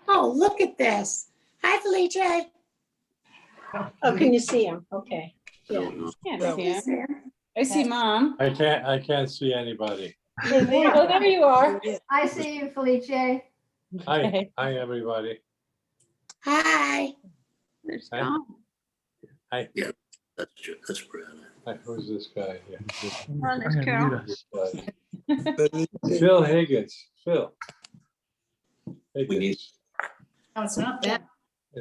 Oh, look at this. Hi, Felice. Oh, can you see him? Okay. Yeah. Can't see him. I see Mom. I can't see anybody. Oh, there you are. I see you, Felice. Hi, everybody. Hi. There's Hi. Tom. Hi. Yeah, that's Brad. Hi, who's this guy here? Oh, there's Carol. This guy. Phil Higgins. Phil. Higgins. Oh, it's not that.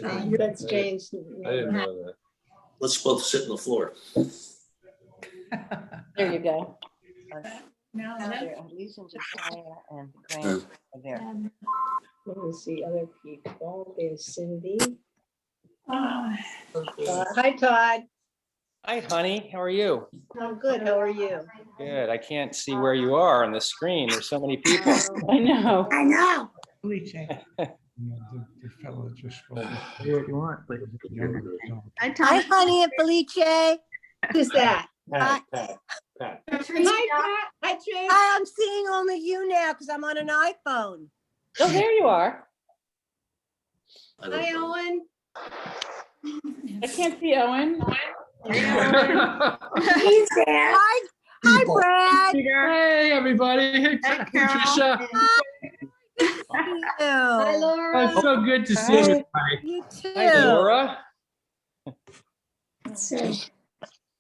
I That's Jane's. didn't know that. Let's both sit on the floor. There you go. No, Lisa and Josiah and Grant are there. let me see other people. There's Cindy. Hi, Todd. Hi, honey. How are you? I'm good. How are you? Good. I can't see where you are on the screen. There's so many people. I know. I know. The fellow just rolled. Yeah, you want, but Hi, Hi, honey and Felice. Who's that? Pat. Hi, Pat. Hi, Trish. Hi, I'm seeing only you now because I'm on an iPhone. Oh, there you are. I don't Hi, know. Owen. I can't see Owen. He's there. Hi, Brad. Hey, everybody. Hey, Patricia. Hi, You. Laura. It's so good to see everybody. You too. Hi, Laura. Let's see.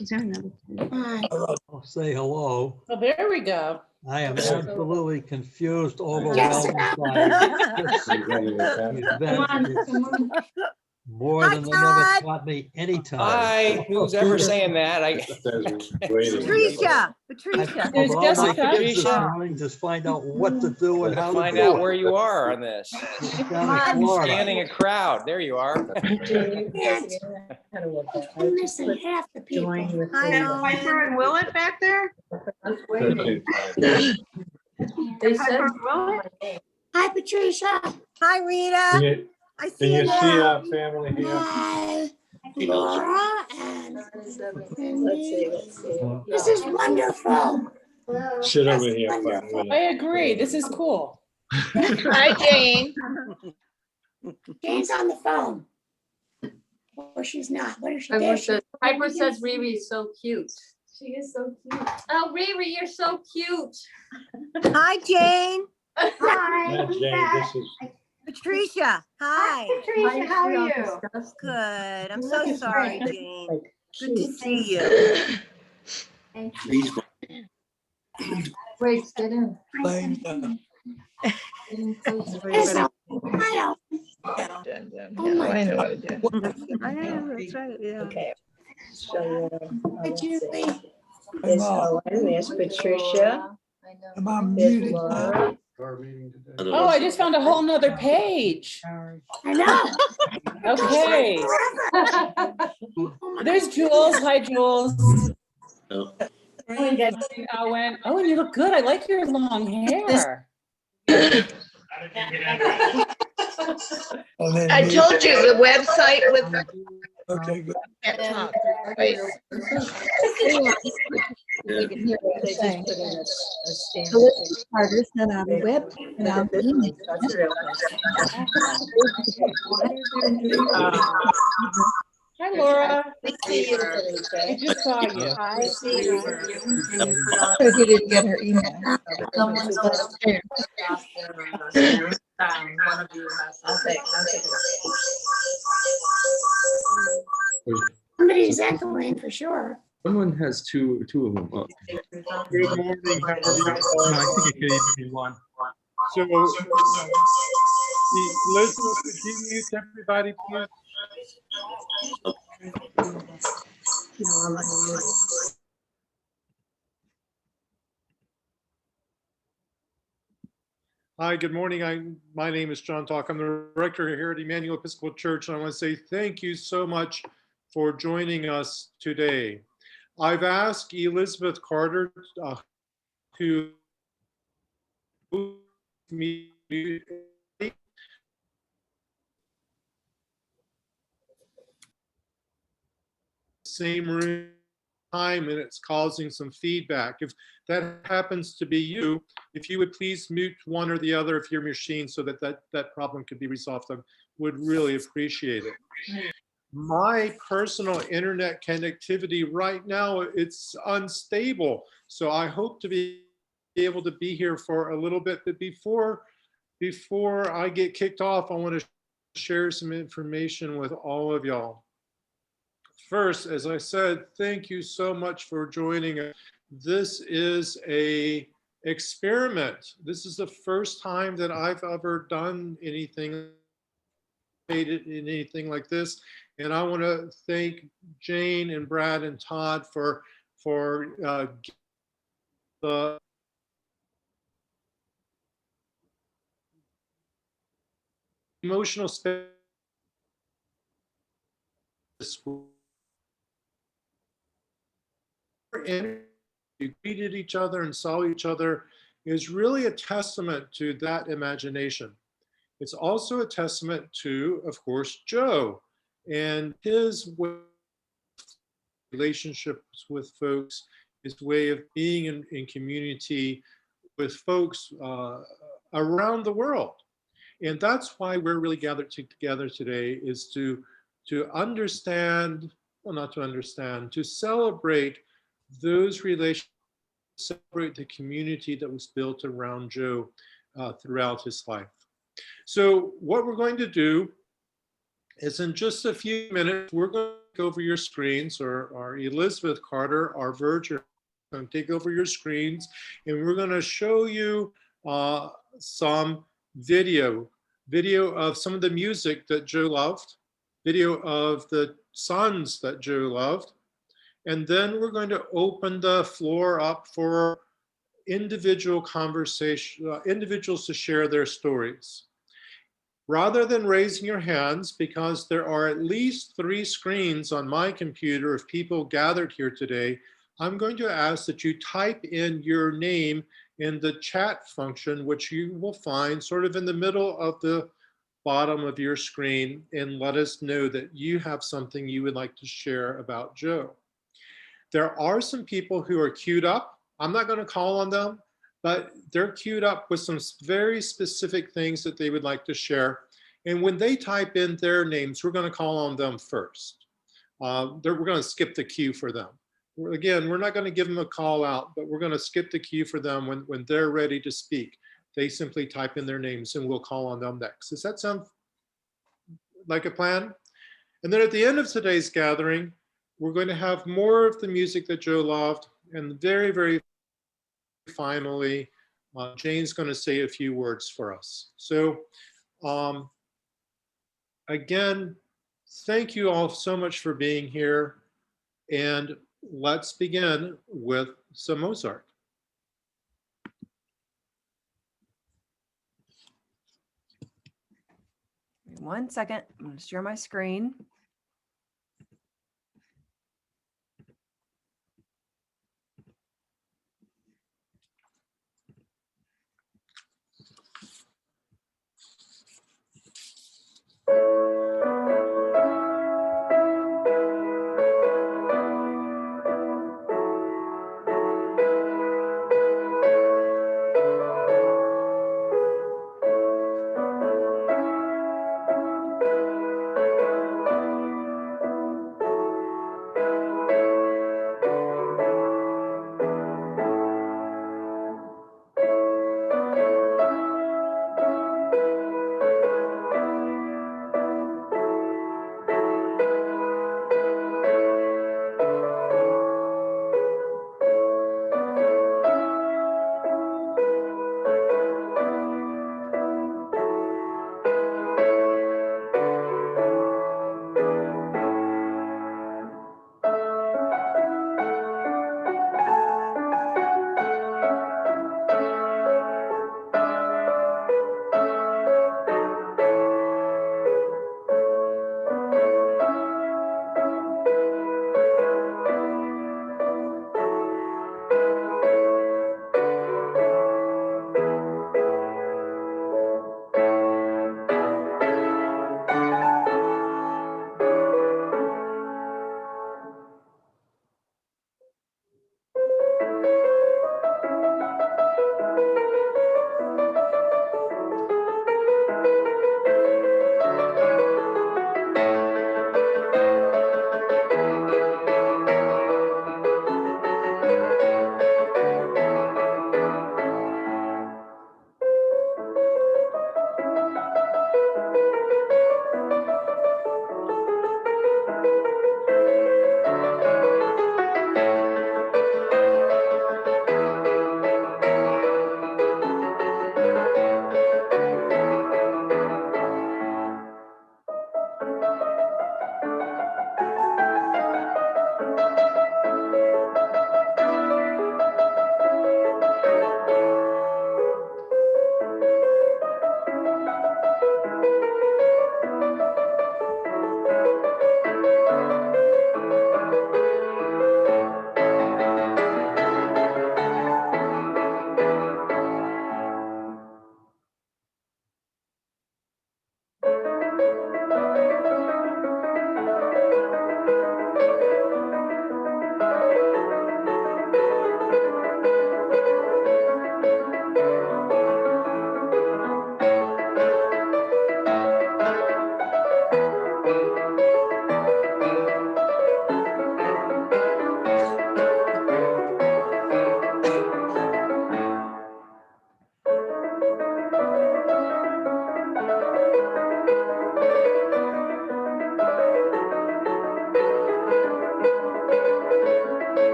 Hi. I'll say hello. Oh, there we go. I am absolutely confused, overwhelmed Jessica. by this You ready with that? event. It's more Hi, than they ever Todd. taught me anytime. Hi. Who's ever saying that? Waiting. Patricia. I Patricia. There's called all my Jessica. kids this morning to find out what to do and how to Find do out it. where you are on this. It's down in Florida. Scanning a crowd. There you are. I'm missing half the people. Hi, Owen. Willet back there? They said, Hi, Patricia. Hi, Rita. I Can see you you see now. our family here? Hi, Laura and Let's see, Cindy. let's see. This is wonderful. Sit over here for a minute. I agree. This is cool. Hi, Jane. Jane's on the phone. Or she's not. What is she doing? Piper says Riri's so cute. She is so cute. Oh, Riri, you're so cute. Hi, Jane. Hi. Yeah, Jane, this is. Patricia. Hi. Patricia, how are you? Good. I'm so sorry, Jane. Good to see you. Please, Wait, sit in. Yes, hi, oh my God. That's right. Yeah. Okay. So, Hi, Julie. there's Owen, there's Patricia, there's Laura. Oh, I just found a whole nother page. I know. Okay. There's Jules. Hi, Jules. No. Owen. Oh, and you look good. I like your long hair. I told you the website with the. Okay, good. Wait. They just put in a stamp. Carter sent out a web. Hi, Laura. We see you, I Felice. just saw you. I see you. So you didn't get her email. Someone's Here. I'll take it. Somebody's echoing for sure. Someone has two of them up. No, I think it could even be one. So, Elizabeth, could you mute everybody, please? Hi, good morning. My name is John Talk. I'm the director here at Emmanuel Episcopal Church, and I want to say thank you so much for joining us today. I've asked Elizabeth Carter to me same room time and it's causing some feedback. If that happens to be you, if you would please mute one or the other of your machines so that that problem could be resolved, I would really appreciate it. My personal internet connectivity right now, it's unstable. So I hope to be able to be here for a little bit, but before I get kicked off, I want to share some information with all of y'all. First, as I said, thank you so much for joining us. This is a experiment. This is the first time that I've ever done anything like this. And I want to thank Jane and Brad and Todd for the emotional space. And you greeted each other and saw each other is really a testament to that imagination. It's also a testament to, of course, Joe and his relationships with folks, his way of being in community with folks around the world. And that's why we're really gathered together today, is to understand, well, not to understand, to celebrate those relationships, celebrate the community that was built around Joe throughout his life. So what we're going to do is, in just a few minutes, we're going to take over your screens, or Elizabeth Carter, our virgin, going to take over your screens, and we're going to show you some video of some of the music that Joe loved, video of the songs that Joe loved, and then we're going to open the floor up for individual conversation, individuals to share their stories. Rather than raising your hands, because there are at least 3 screens on my computer of people gathered here today, I'm going to ask that you type in your name in the chat function, which you will find sort of in the middle of the bottom of your screen, and let us know that you have something you would like to share about Joe. There are some people who are queued up. I'm not going to call on them, but they're queued up with some very specific things that they would like to share. And when they type in their names, we're going to call on them first. We're going to skip the queue for them. Again, we're not going to give them a call out, but we're going to skip the queue for them when they're ready to speak. They simply type in their names and we'll call on them next. Does that sound like a plan? And then at the end of today's gathering, we're going to have more of the music that Joe loved. And very, very finally, Jane's going to say a few words for us. So again, thank you all so much for being here. And let's begin with some Mozart. 1 second. I'm going to share my screen.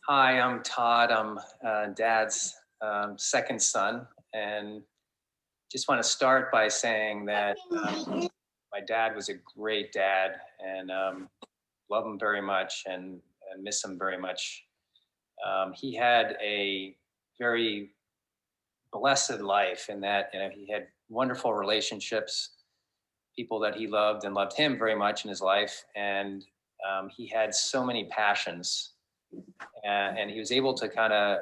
Hi, I'm Todd. I'm Dad's second son, and just want to start by saying that my dad was a great dad, and love him very much, and miss him very much. He had a very blessed life in that, he had wonderful relationships, people that he loved and loved him very much in his life, and he had so many passions. And he was able to kind of,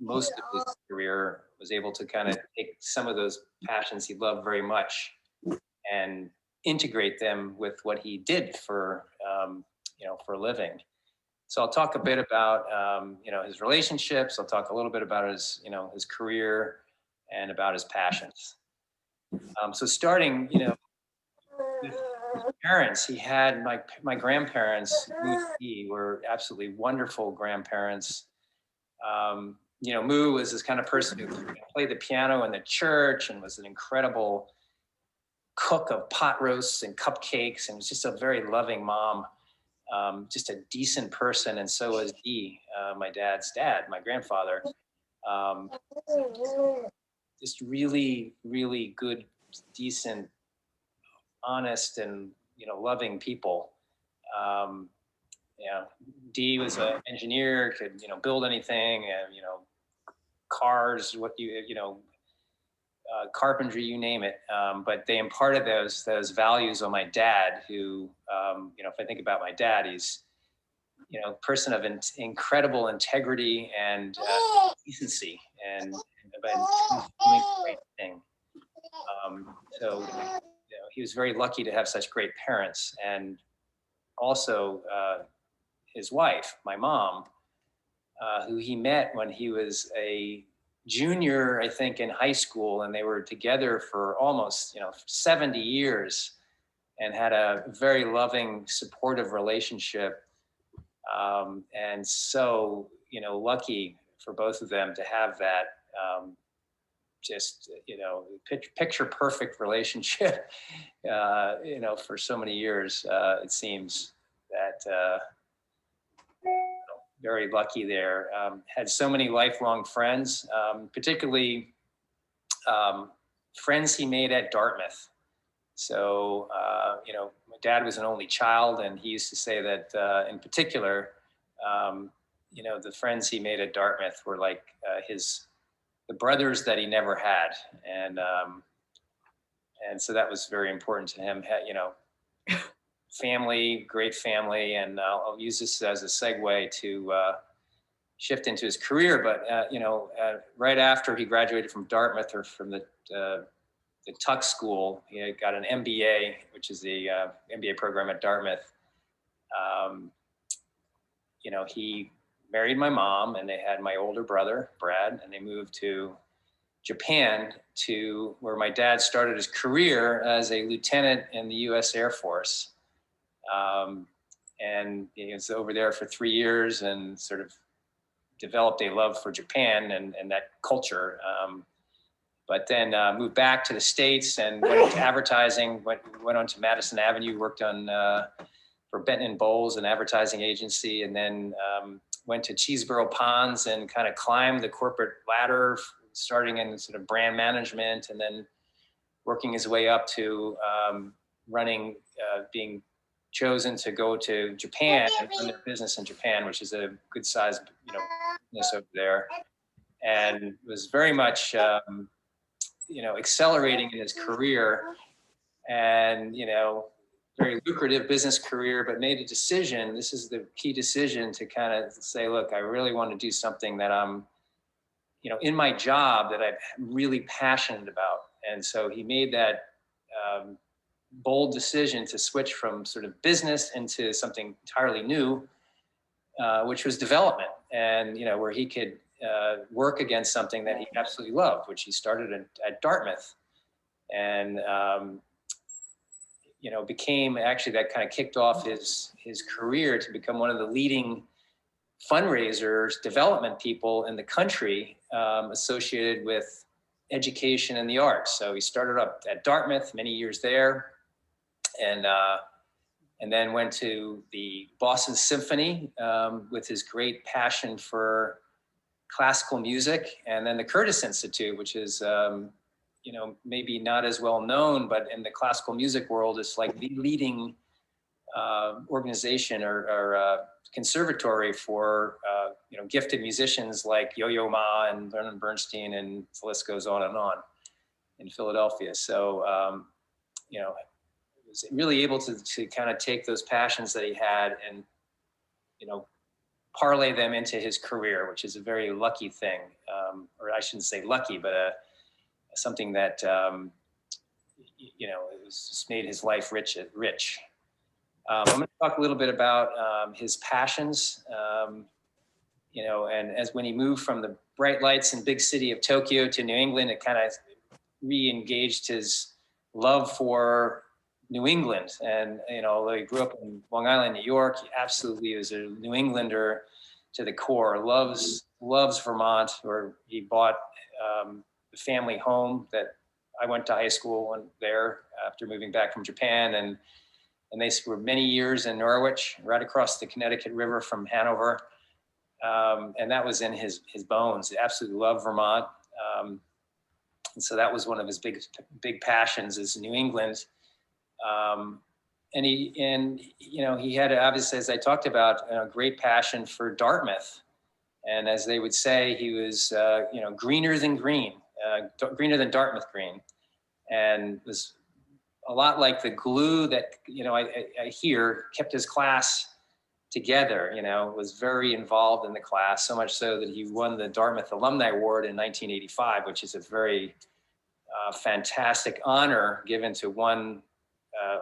most of his career, was able to kind of take some of those passions he loved very much and integrate them with what he did for, for a living. So I'll talk a bit about, his relationships. I'll talk a little bit about his, his career and about his passions. So starting, with his parents, he had my grandparents were absolutely wonderful grandparents. Moo was this kind of person who played the piano in the church and was an incredible cook of pot roasts and cupcakes, and was just a very loving mom, just a decent person. And so was he, my dad's dad, my grandfather. Just really, really good, decent, honest, and loving people. Dee was an engineer, could build anything, and cars, carpentry, you name it. But they imparted those values on my dad, who, if I think about my dad, he's a person of incredible integrity and decency, and doing the right thing. So he was very lucky to have such great parents, and also his wife, my mom, who he met when he was a junior, I think, in high school, and they were together for almost 70 years, and had a very loving, supportive relationship. And so lucky for both of them to have that. Just picture perfect relationship, for so many years. It seems that very lucky there. Had so many lifelong friends, particularly friends he made at Dartmouth. So my dad was an only child, and he used to say that in particular, the friends he made at Dartmouth were like the brothers that he never had, and so that was very important to him. Family, great family, and I'll use this as a segue to shift into his career. But right after he graduated from Dartmouth, or from the Tuck School, he got an MBA, which is the MBA program at Dartmouth. He married my mom, and they had my older brother, Brad, and they moved to Japan, to where my dad started his career as a lieutenant in the U.S. Air Force. And he was over there for 3 years and sort of developed a love for Japan and that culture. But then moved back to the States and went into advertising, went on to Madison Avenue, worked on for Benton & Bowles, an advertising agency, and then went to Cheeseboro Ponds and kind of climbed the corporate ladder, starting in sort of brand management, and then working his way up to being chosen to go to Japan and run their business in Japan, which is a good size, business over there, and was very much, accelerating in his career, and, very lucrative business career, but made a decision. This is the key decision, to kind of say, look, I really want to do something that I'm, in my job, that I'm really passionate about. And so he made that bold decision to switch from sort of business into something entirely new, which was development, and where he could work against something that he absolutely loved, which he started at Dartmouth, and became, actually, that kind of kicked off his career to become one of the leading fundraisers, development people in the country, associated with education and the arts. So he started up at Dartmouth, many years there, and and then went to the Boston Symphony with his great passion for classical music, and then the Curtis Institute, which is, maybe not as well known, but in the classical music world, it's like the leading organization or conservatory for gifted musicians like Yo-Yo Ma and Leonard Bernstein, and the list goes on in Philadelphia. So was really able to kind of take those passions that he had and parlay them into his career, which is a very lucky thing, or I shouldn't say lucky, but something that it just made his life rich. I'm going to talk a little bit about his passions, and as when he moved from the bright lights and big city of Tokyo to New England, it kind of re-engaged his love for New England. And, although he grew up in Long Island, New York, he absolutely is a New Englander to the core, loves Vermont, where he bought the family home that I went to high school there after moving back from Japan. And they were many years in Norwich, right across the Connecticut River from Hanover. And that was in his bones. He absolutely loved Vermont. And so that was one of his big passions is New England. And he had, obviously, as I talked about, a great passion for Dartmouth. And as they would say, he was, greener than green, greener than Dartmouth green. And was a lot like the glue that, I hear kept his class together, was very involved in the class, so much so that he won the Dartmouth Alumni Award in 1985, which is a very fantastic honor given to one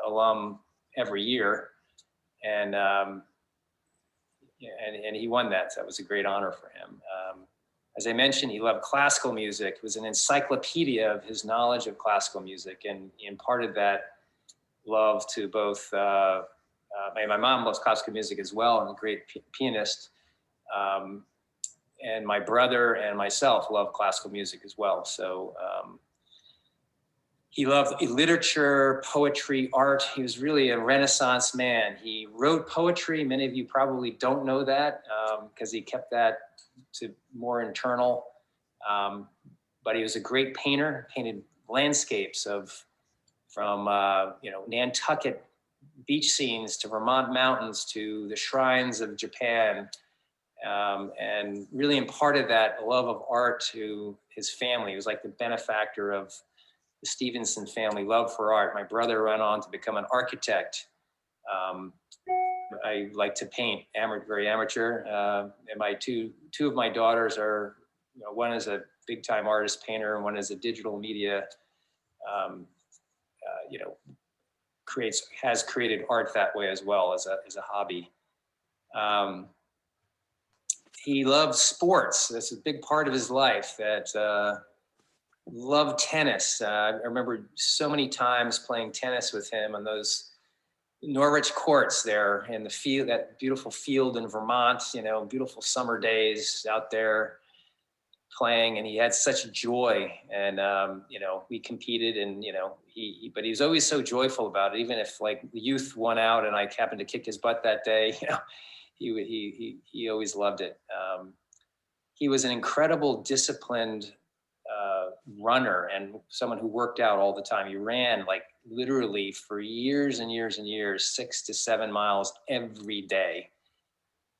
alum every year. And he won that. So that was a great honor for him. As I mentioned, he loved classical music. It was an encyclopedia of his knowledge of classical music, and he imparted that love to both, my mom loves classical music as well, and a great pianist. And my brother and myself love classical music as well. So he loved literature, poetry, art. He was really a Renaissance man. He wrote poetry. Many of you probably don't know that because he kept that to more internal. But he was a great painter, painted landscapes from Nantucket beach scenes to Vermont mountains to the shrines of Japan, and really imparted that love of art to his family. He was like the benefactor of the Stevenson family love for art. My brother went on to become an architect. I like to paint, very amateur. And my two of my daughters are, one is a big time artist painter and one is a digital media, has created art that way as well as a hobby. He loved sports. That's a big part of his life. That loved tennis. I remember so many times playing tennis with him on those Norwich courts there in the field, that beautiful field in Vermont, beautiful summer days out there playing, and he had such joy. And, we competed and, but he was always so joyful about it. Even if like the youth won out and I happened to kick his butt that day, he always loved it. He was an incredible disciplined runner and someone who worked out all the time. He ran like literally for years and years and years, 6 to 7 miles every day.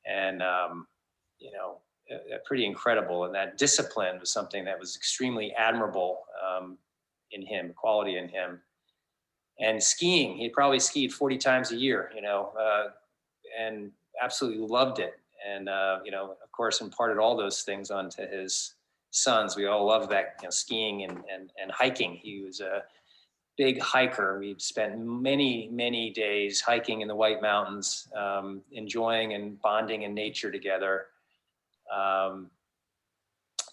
And, pretty incredible. And that discipline was something that was extremely admirable in him, quality in him. And skiing, he probably skied 40 times a year, and absolutely loved it. And, of course, imparted all those things onto his sons. We all love that, skiing and hiking. He was a big hiker. We'd spent many, many days hiking in the White Mountains, enjoying and bonding in nature together.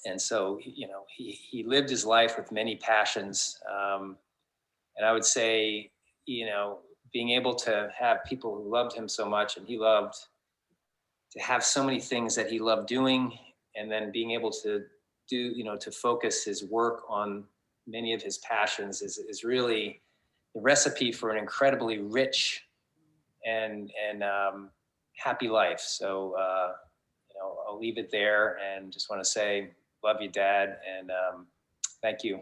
And so, he lived his life with many passions. And I would say, being able to have people who loved him so much, and he loved to have so many things that he loved doing, and then being able to do, to focus his work on many of his passions is really the recipe for an incredibly rich happy life. So, I'll leave it there and just want to say, love you, Dad, and thank you.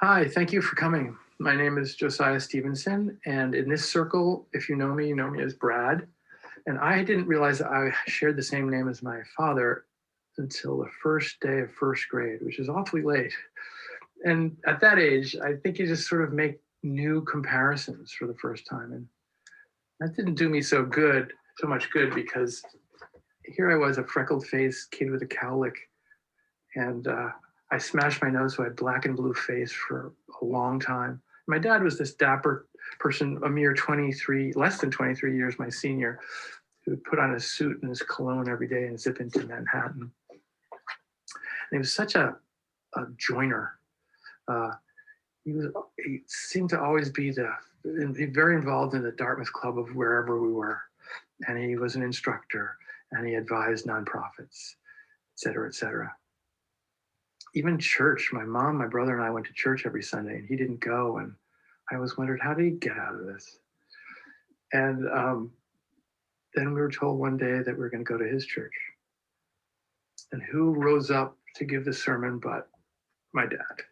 Hi, thank you for coming. My name is Josiah Stevenson, and in this circle, if you know me as Brad. And I didn't realize that I shared the same name as my father until the first day of first grade, which is awfully late. And at that age, I think you just sort of make new comparisons for the first time. And that didn't do me so much good, because here I was, a freckled-faced kid with a cowlick, and I smashed my nose, so I had black and blue face for a long time. My dad was this dapper person, a mere less than 23 years my senior, who would put on his suit and his cologne every day and zip into Manhattan. And he was such a joiner. He seemed to always be very involved in the Dartmouth Club of wherever we were. And he was an instructor, and he advised nonprofits, et cetera, et cetera. Even church, my mom, my brother, and I went to church every Sunday, and he didn't go. And I always wondered, how did he get out of this? And then we were told one day that we were going to go to his church. And who rose up to give the sermon but my dad?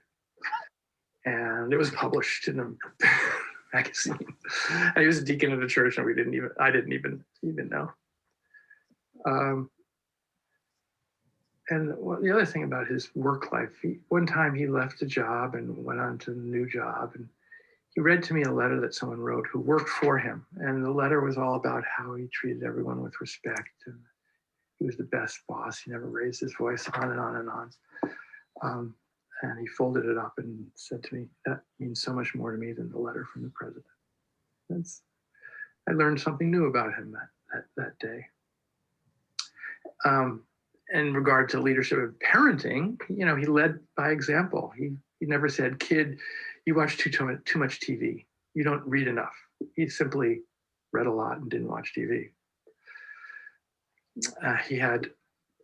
And it was published in a magazine. And he was a deacon of the church, and I didn't even know. And the other thing about his work life, one time he left a job and went on to a new job, and he read to me a letter that someone wrote who worked for him. And the letter was all about how he treated everyone with respect, and he was the best boss. He never raised his voice, on and on and on. And he folded it up and said to me, that means so much more to me than the letter from the president. I learned something new about him that day. In regard to leadership and parenting, he led by example. He never said, kid, you watch too much TV. You don't read enough. He simply read a lot and didn't watch TV. He had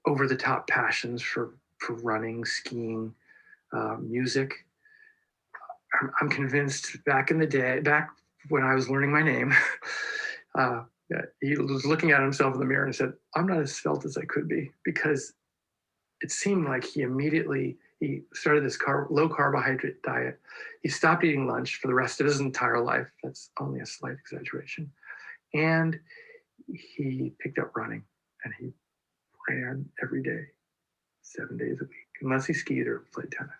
over-the-top passions for running, skiing, music. I'm convinced back in the day, back when I was learning my name, he was looking at himself in the mirror and said, I'm not as svelte as I could be, because it seemed like he started this low carbohydrate diet. He stopped eating lunch for the rest of his entire life. That's only a slight exaggeration. And he picked up running, and he ran every day, 7 days a week, unless he skied or played tennis.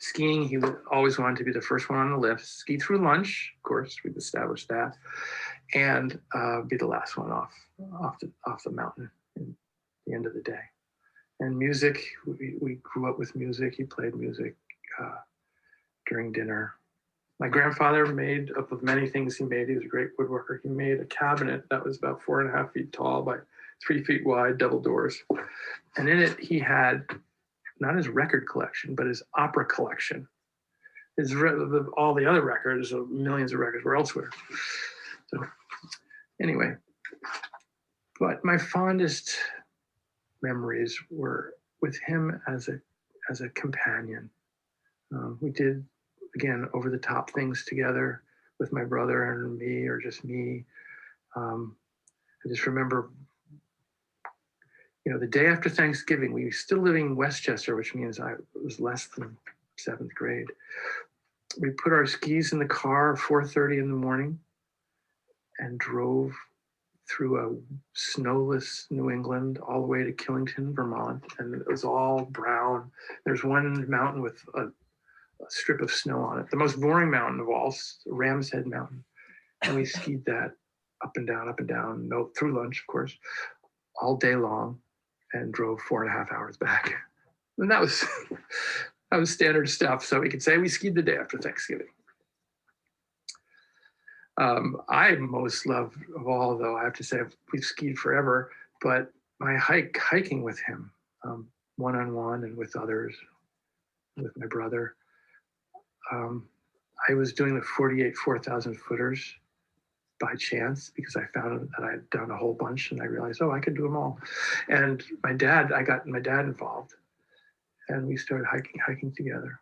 Skiing, he always wanted to be the first one on the lift, ski through lunch, of course, we've established that, and be the last one off the mountain at the end of the day. And music, we grew up with music. He played music during dinner. My grandfather made, up of many things he was a great woodworker. He made a cabinet that was about 4.5 feet tall by 3 feet wide, double doors. And in it, he had not his record collection, but his opera collection. All the other records, millions of records, were elsewhere. So anyway, but my fondest memories were with him as a companion. We did, again, over the top things together with my brother and me, or just me. I just remember, the day after Thanksgiving, we were still living in Westchester, which means I was less than 7th grade. We put our skis in the car at 4:30 in the morning and drove through a snowless New England all the way to Killington, Vermont. And it was all brown. There's one mountain with a strip of snow on it. The most boring mountain of all, Ram's Head Mountain. And we skied that up and down, through lunch, of course, all day long, and drove 4.5 hours back. And that was standard stuff. So we could say we skied the day after Thanksgiving. I most love of all, though, I have to say, we've skied forever, but my hiking with him, one-on-one and with others, with my brother. I was doing the 48 4,000 footers by chance, because I found that I had done a whole bunch, and I realized, I could do them all. And I got my dad involved, and we started hiking together.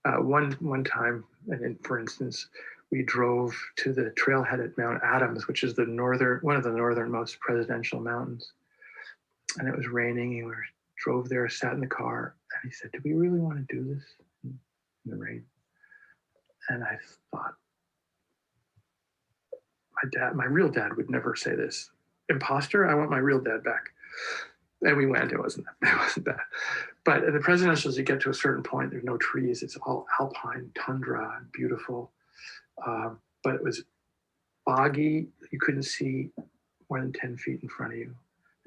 One time, and for instance, we drove to the trailhead at Mount Adams, which is one of the northernmost presidential mountains. And it was raining, and we drove there, sat in the car, and he said, "Do we really want to do this in the rain?" And I thought, my real dad would never say this. Imposter, I want my real dad back. And we went, it wasn't bad. But in the presidentials, you get to a certain point, there's no trees, it's all alpine, tundra, and beautiful. But it was boggy, you couldn't see more than 10 feet in front of you.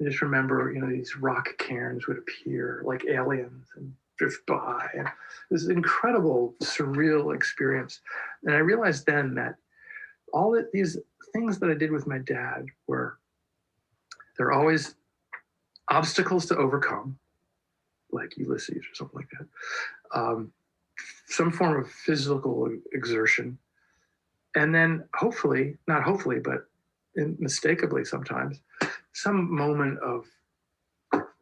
I just remember, these rock cairns would appear like aliens and drift by. And it was an incredible, surreal experience. And I realized then that these things that I did with my dad there are always obstacles to overcome, like Ulysses or something like that. Some form of physical exertion. And then hopefully, not hopefully, but unmistakably sometimes, some moment of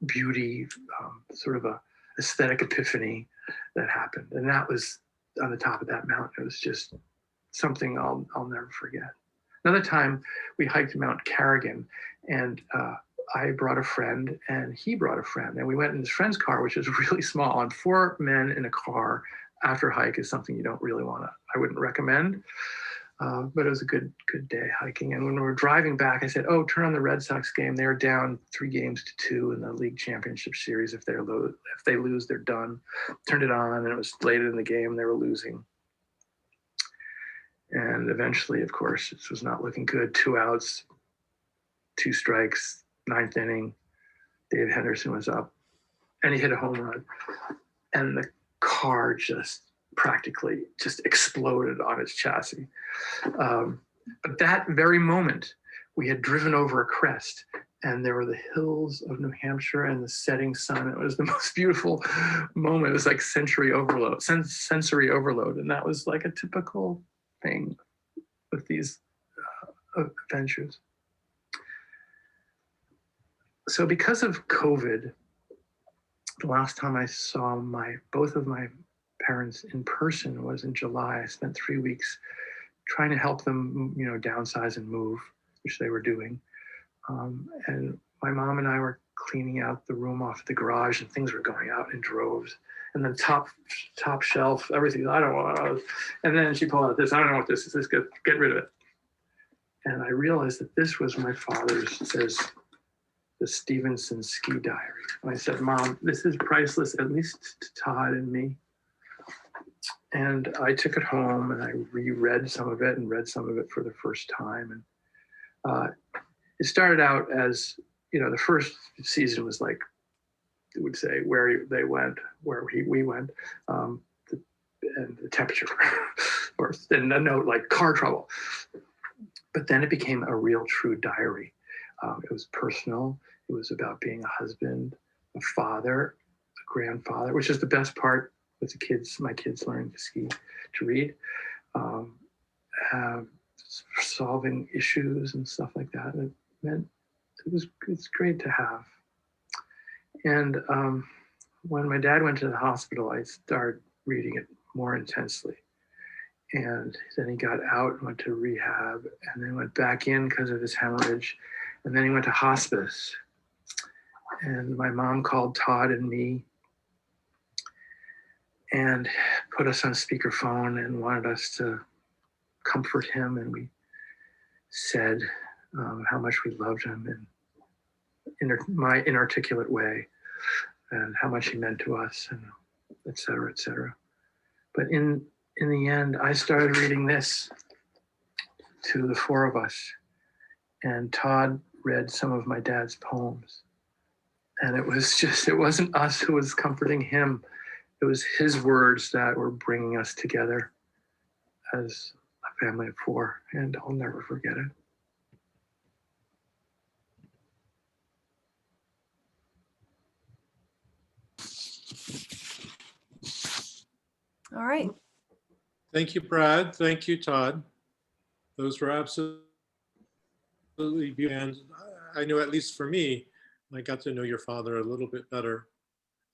beauty, sort of a aesthetic epiphany that happened. And that was on the top of that mountain. It was just something I'll never forget. Another time we hiked Mount Carrigan, and I brought a friend and he brought a friend, and we went in his friend's car, which is really small, and 4 men in a car after a hike is something you don't really I wouldn't recommend. But it was a good day hiking. And when we were driving back, I said, "Oh, turn on the Red Sox game. They're down 3-2 in the league championship series. If they lose, they're done." Turned it on, and it was late in the game. They were losing. And eventually, of course, it was not looking good. 2 outs, 2 strikes, 9th inning. Dave Henderson was up, and he hit a home run. And the car just practically exploded on its chassis. But that very moment, we had driven over a crest, and there were the hills of New Hampshire and the setting sun. It was the most beautiful moment. It was like sensory overload. And that was like a typical thing with these adventures. So because of COVID, the last time I saw both of my parents in person was in July. I spent 3 weeks trying to help them, downsize and move, which they were doing. And my mom and I were cleaning out the room off the garage, and things were going out in droves. And then top shelf, everything, I don't want. And then she pulled out this, I don't know what this is, let's get rid of it. And I realized that this was my father's, it says, the Stevenson ski diary. And I said, "Mom, this is priceless, at least to Todd and me." And I took it home and I reread some of it and read some of it for the first time. And it started out as, the first season was like, it would say where they went, where we went, and the temperature, or then a note like car trouble. But then it became a real true diary. It was personal. It was about being a husband, a father, a grandfather, which is the best part with the kids, my kids learning to ski, to read, solving issues and stuff like that. And it meant it's great to have. And when my dad went to the hospital, I started reading it more intensely. And then he got out and went to rehab, and then went back in because of his hemorrhage. And then he went to hospice. And my mom called Todd and me and put us on speakerphone and wanted us to comfort him. And we said how much we loved him in my inarticulate way, and how much he meant to us, and et cetera, et cetera. But in the end, I started reading this to the 4 of us, and Todd read some of my dad's poems. And it wasn't us who was comforting him. It was his words that were bringing us together as a family of 4, and I'll never forget it. All right. Thank you, Brad. Thank you, Todd. Those were absolutely beautiful. And I know, at least for me, I got to know your father a little bit better.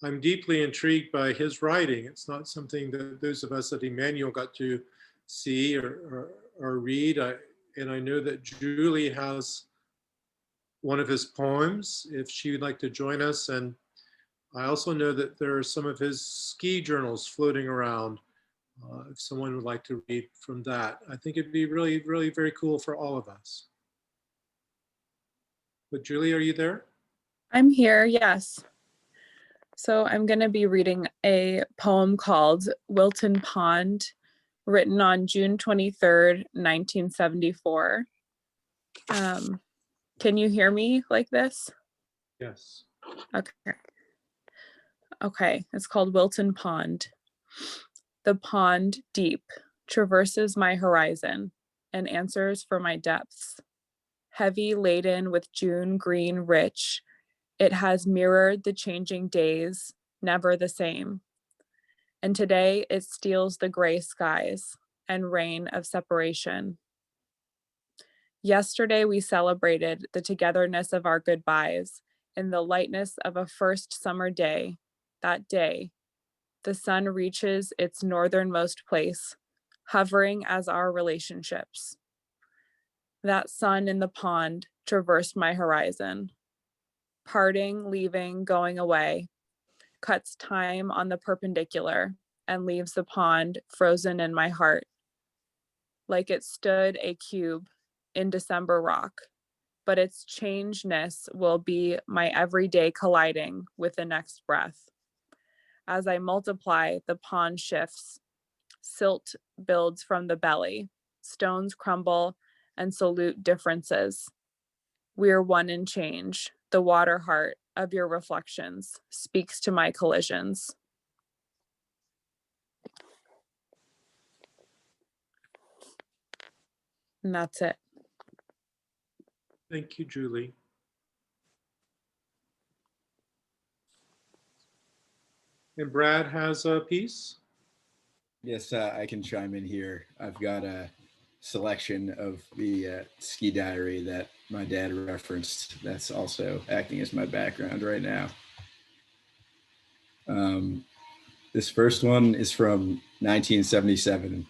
I'm deeply intrigued by his writing. It's not something that those of us at Emmanuel got to see or read. And I know that Julie has one of his poems, if she would like to join us. And I also know that there are some of his ski journals floating around. If someone would like to read from that, I think it'd be really, really very cool for all of us. But Julie, are you there? I'm here, yes. So I'm going to be reading a poem called Wilton Pond, written on June 23rd, 1974. Can you hear me like this? Yes. Okay. Okay, it's called Wilton Pond. The pond deep traverses my horizon and answers for my depths. Heavy laden with June green rich, it has mirrored the changing days, never the same. And today it steals the gray skies and rain of separation. Yesterday we celebrated the togetherness of our goodbyes in the lightness of a first summer day. That day, the sun reaches its northernmost place, hovering as our relationships. That sun in the pond traversed my horizon. Parting, leaving, going away, cuts time on the perpendicular and leaves the pond frozen in my heart. Like it stood a cube in December rock, but its changeness will be my everyday colliding with the next breath. As I multiply, the pond shifts. Silt builds from the belly. Stones crumble and salute differences. We're one in change. The water heart of your reflections speaks to my collisions. And that's it. Thank you, Julie. And Brad has a piece. Yes, I can chime in here. I've got a selection of the ski diary that my dad referenced that's also acting as my background right now. This first one is from 1977,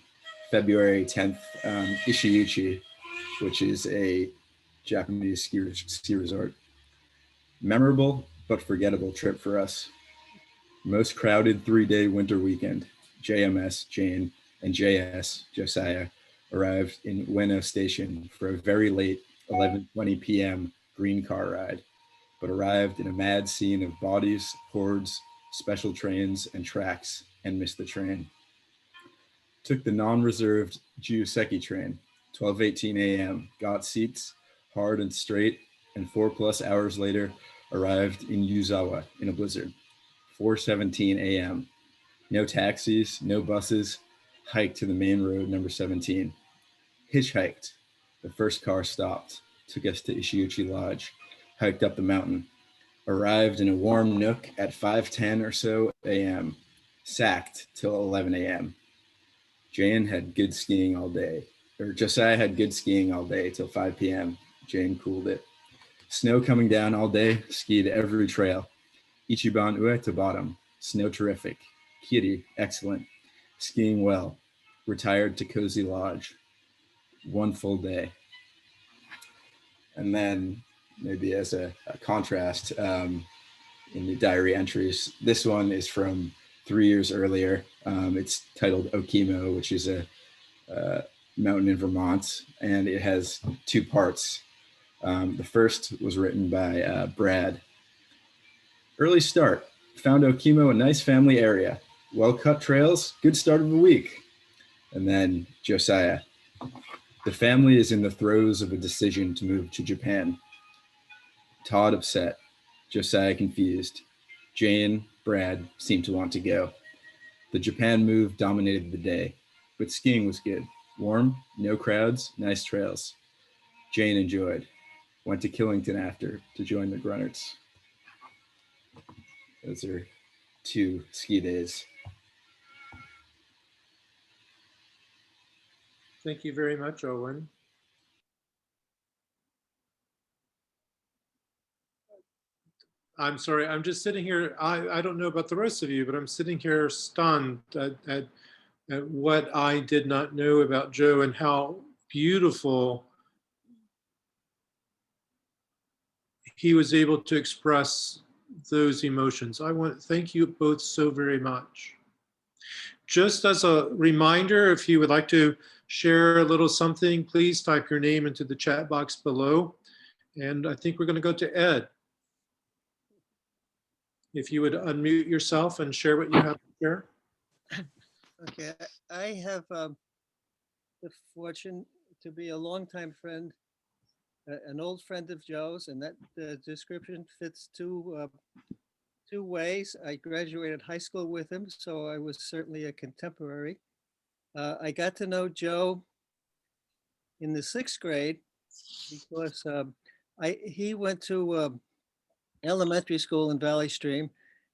February 10th, Ishiuchi, which is a Japanese ski resort. Memorable but forgettable trip for us. Most crowded 3-day winter weekend. JMS, Jane, and JS, Josiah, arrived in Ueno Station for a very late 11:20 p.m. green car ride, but arrived in a mad scene of bodies, hordes, special trains, and tracks, and missed the train. Took the non-reserved Juyuseki train, 12:18 a.m., got seats, hard and straight, and 4+ hours later, arrived in Yuzawa in a blizzard, 4:17 a.m. No taxis, no buses, hiked to the main road, number 17. Hitchhiked. The first car stopped, took us to Ishiuchi Lodge, hiked up the mountain, arrived in a warm nook at 5:10 or so a.m., sacked till 11 a.m. Jane had good skiing all day, or Josiah had good skiing all day till 5 p.m. Jane cooled it. Snow coming down all day, skied every trail. Ichiban Ue to bottom, snow terrific. Kiri, excellent. Skiing well. Retired to Cozy Lodge. One full day. And then maybe as a contrast in the diary entries, this one is from 3 years earlier. It's titled Okemo, which is a mountain in Vermont, and it has 2 parts. The first was written by Brad. Early start. Found Okemo a nice family area. Well-cut trails, good start of the week. And then Josiah. The family is in the throes of a decision to move to Japan. Todd upset. Josiah confused. Jane, Brad seemed to want to go. The Japan move dominated the day, but skiing was good. Warm, no crowds, nice trails. Jane enjoyed. Went to Killington after to join the Grunnerts. Those are 2 ski days. Thank you very much, Owen. I'm sorry, I'm just sitting here. I don't know about the rest of you, but I'm sitting here stunned at at what I did not know about Joe and how beautiful he was able to express those emotions. I want to thank you both so very much. Just as a reminder, if you would like to share a little something, please type your name into the chat box below. And I think we're going to go to Ed. If you would unmute yourself and share what you have to share. Okay, I have the fortune to be a longtime friend, an old friend of Joe's, and that description fits two ways. I graduated high school with him, so I was certainly a contemporary. I got to know Joe in the 6th grade because he went to elementary school in Valley Stream,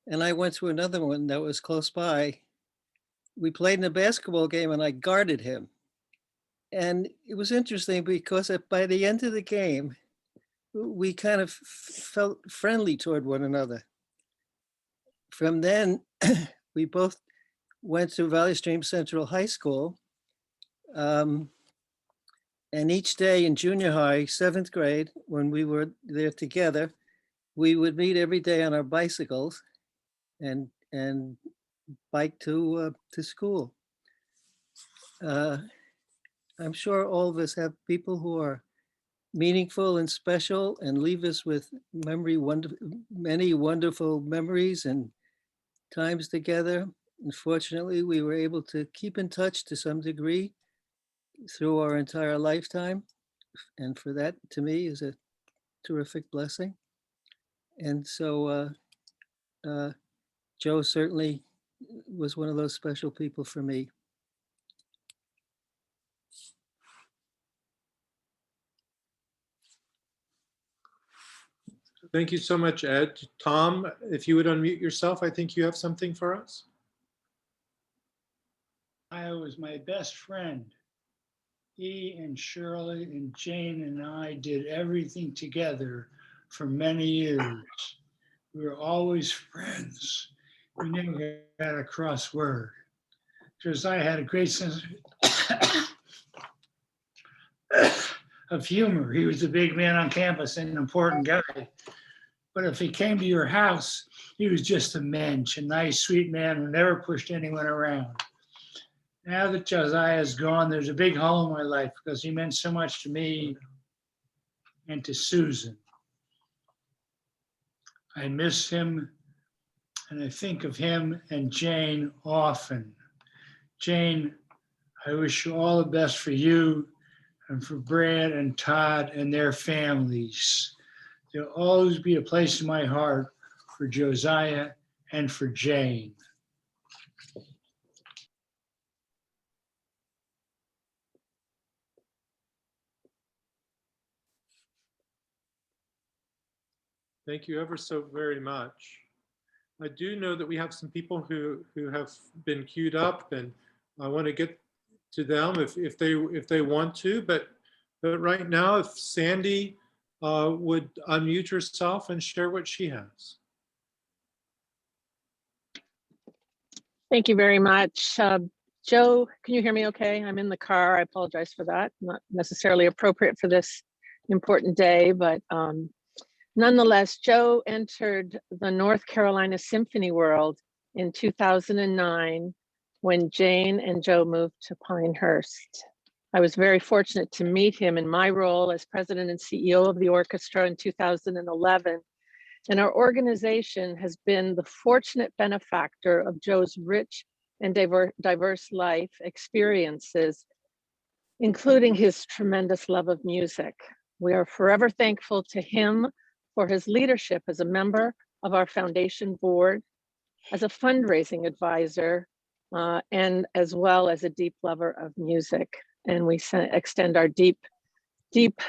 and I went to another one that was close by. We played in a basketball game and I guarded him. And it was interesting because by the end of the game, we kind of felt friendly toward one another. From then, we both went to Valley Stream Central High School. And each day in junior high, 7th grade, when we were there together, we would meet every day on our bicycles and bike to school. I'm sure all of us have people who are meaningful and special and leave us with many wonderful memories and times together. Unfortunately, we were able to keep in touch to some degree through our entire lifetime. And for that, to me, is a terrific blessing. And so Joe certainly was one of those special people for me. Thank you so much, Ed. Tom, if you would unmute yourself, I think you have something for us. I was my best friend. He and Shirley and Jane and I did everything together for many years. We were always friends. We never had a cross word. Josiah had a great sense of humor. He was the big man on campus and an important guy. But if he came to your house, he was just a mensch, a nice, sweet man who never pushed anyone around. Now that Josiah is gone, there's a big hole in my life because he meant so much to me and to Susan. I miss him and I think of him and Jane often. Jane, I wish you all the best for you and for Brad and Todd and their families. There'll always be a place in my heart for Josiah and for Jane. Thank you ever so very much. I do know that we have some people who have been queued up, and I want to get to them if they want to, but right now, if Sandy would unmute herself and share what she has. Thank you very much. Joe, can you hear me okay? I'm in the car. I apologize for that. Not necessarily appropriate for this important day, but nonetheless, Joe entered the North Carolina Symphony world in 2009 when Jane and Joe moved to Pinehurst. I was very fortunate to meet him in my role as president and CEO of the orchestra in 2011. And our organization has been the fortunate benefactor of Joe's rich and diverse life experiences, including his tremendous love of music. We are forever thankful to him for his leadership as a member of our foundation board, as a fundraising advisor, and as well as a deep lover of music. And we extend our deep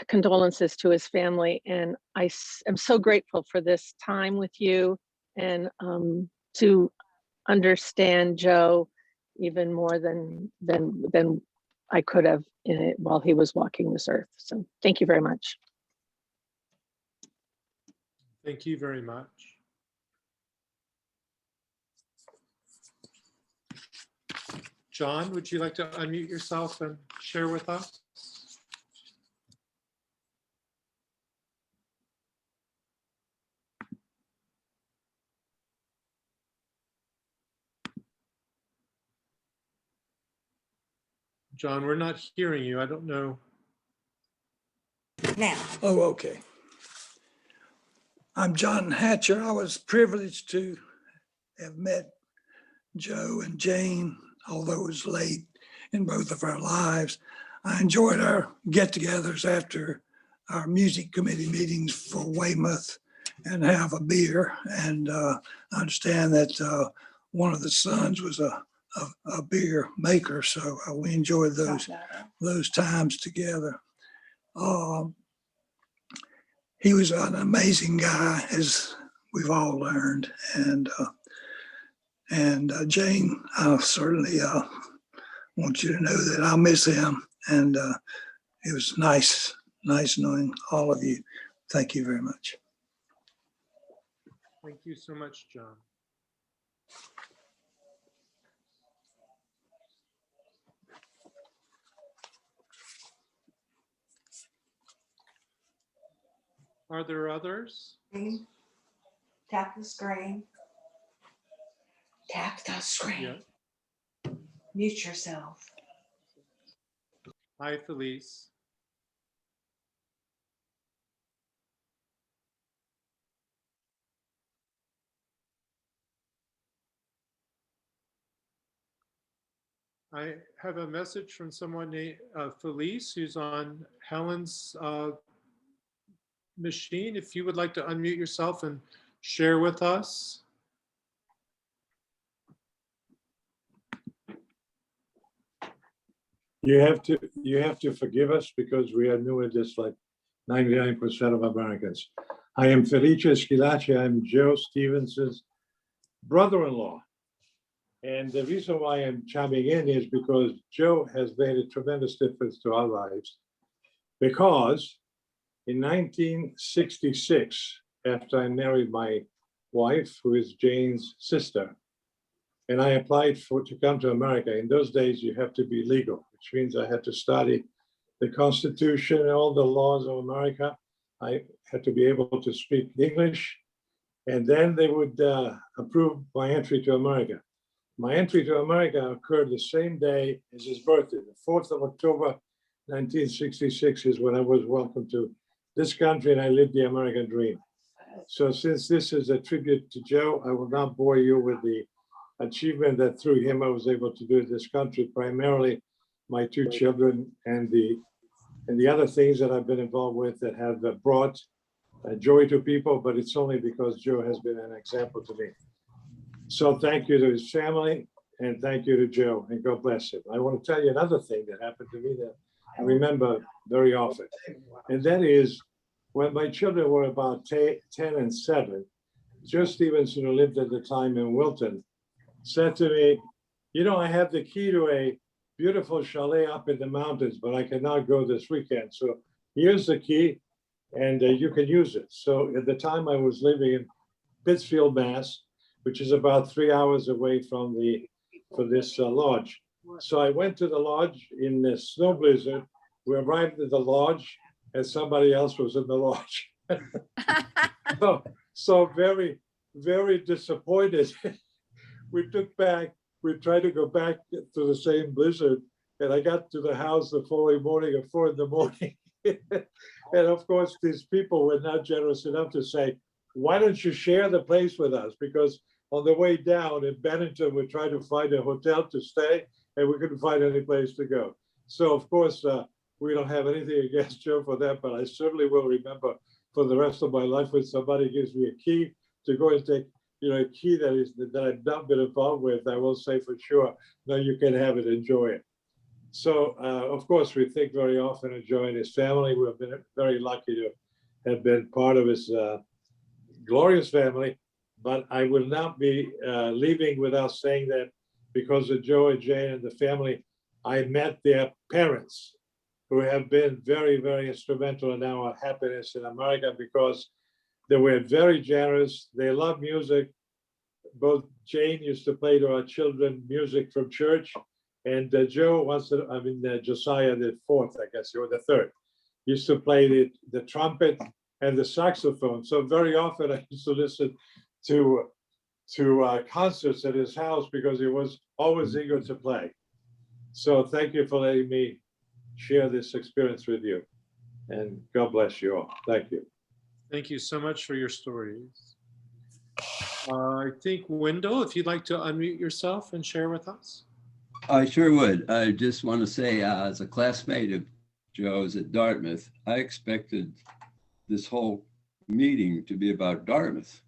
condolences to his family. And I am so grateful for this time with you and to understand Joe even more than I could have while he was walking this earth. So thank you very much. Thank you very much. John, would you like to unmute yourself and share with us? John, we're not hearing you. I don't know. Now. Oh, okay. I'm John Hatcher. I was privileged to have met Joe and Jane, although it was late in both of our lives. I enjoyed our get-togethers after our music committee meetings for Weymouth and have a beer. And I understand that one of the sons was a beer maker, so we enjoyed those times together. He was an amazing guy, as we've all learned, and Jane, I certainly want you to know that I'll miss him, and it was nice knowing all of you. Thank you very much. Thank you so much, John. Are there others? Tap the screen. Tap the screen. Yeah. Mute yourself. Hi, Felice. I have a message from someone named Felice, who's on Helen's machine. If you would like to unmute yourself and share with us. You have to forgive us because we are new at this, like 99% of Americans. I am Felice Schillaci. I'm Joe Stevenson's brother-in-law. And the reason why I'm chiming in is because Joe has made a tremendous difference to our lives. Because in 1966, after I married my wife, who is Jane's sister, and I applied to come to America. In those days, you have to be legal, which means I had to study the Constitution and all the laws of America. I had to be able to speak English, and then they would approve my entry to America. My entry to America occurred the same day as his birthday. The 4th of October, 1966 is when I was welcomed to this country and I lived the American dream. So since this is a tribute to Joe, I will not bore you with the achievement that through him I was able to do in this country, primarily my 2 children and the other things that I've been involved with that have brought joy to people, but it's only because Joe has been an example to me. So thank you to his family and thank you to Joe, and God bless him. I want to tell you another thing that happened to me that I remember very often, and that is when my children were about 10 and 7, Joe Stevenson, who lived at the time in Wilton, said to me, you know, I have the key to a beautiful chalet up in the mountains, but I cannot go this weekend. So here's the key and you can use it. So at the time I was living in Pittsfield, Mass, which is about 3 hours away from this lodge. So I went to the lodge in the snow blizzard. We arrived at the lodge and somebody else was in the lodge. so very, very disappointed. We tried to go back to the same blizzard, and I got to the house the following morning at 4 a.m. And of course, these people were not generous enough to say, why don't you share the place with us? Because on the way down in Bennington, we tried to find a hotel to stay, and we couldn't find any place to go. So of course, we don't have anything against Joe for that, but I certainly will remember for the rest of my life when somebody gives me a key to go and take, a key that I've not been involved with, I will say for sure, no, you can have it, enjoy it. So, of course, we think very often of Joe and his family. We've been very lucky to have been part of his glorious family, but I will not be leaving without saying that because of Joe and Jane and the family, I met their parents who have been very, very instrumental in our happiness in America because they were very generous. They love music. Both Jane used to play to our children music from church, And Joe Josiah the fourth, I guess, or the third, used to play the trumpet and the saxophone. So very often I used to listen to concerts at his house because he was always eager to play. So thank you for letting me share this experience with you. And God bless you all. Thank you. Thank you so much for your stories. I think Wendell, if you'd like to unmute yourself and share with us. I sure would. I just want to say, as a classmate of Joe's at Dartmouth, I expected this whole meeting to be about Dartmouth.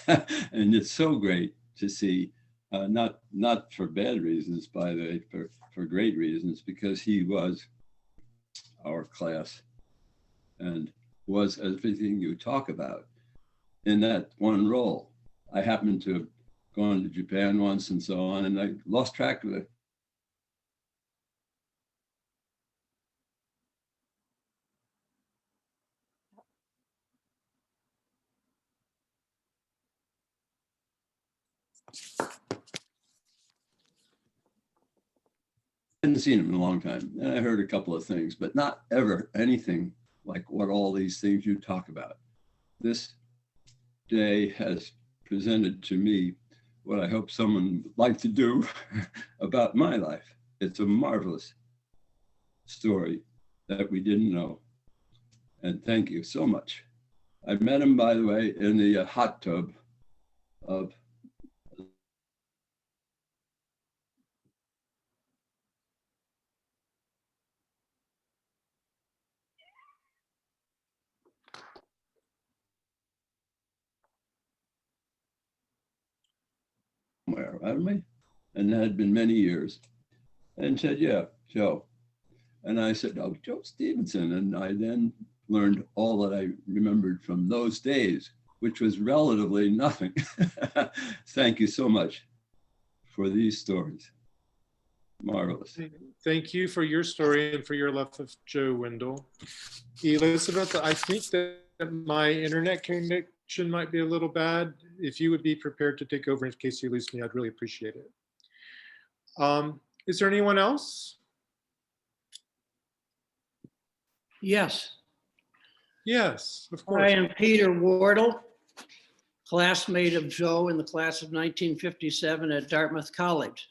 And it's so great to see, not for bad reasons, by the way, for great reasons, because he was our class and was everything you talk about in that one role. I happened to have gone to Japan once and so on, and I lost track of it. Hadn't seen him in a long time, and I heard a couple of things, but not ever anything like what all these things you talk about. This day has presented to me what I hope someone would like to do about my life. It's a marvelous story that we didn't know. And thank you so much. I met him, by the way, in the hot tub of somewhere, hadn't we? And that had been many years. And said, yeah, Joe. And I said, oh, Joe Stevenson. And I then learned all that I remembered from those days, which was relatively nothing. Thank you so much for these stories. Marvelous. Thank you for your story and for your love of Joe, Wendell. Elizabeth, I think that my internet connection might be a little bad. If you would be prepared to take over in case you lose me, I'd really appreciate it. Is there anyone else? Yes. Yes, of course. I am Peter Wardle, classmate of Joe in the class of 1957 at Dartmouth College.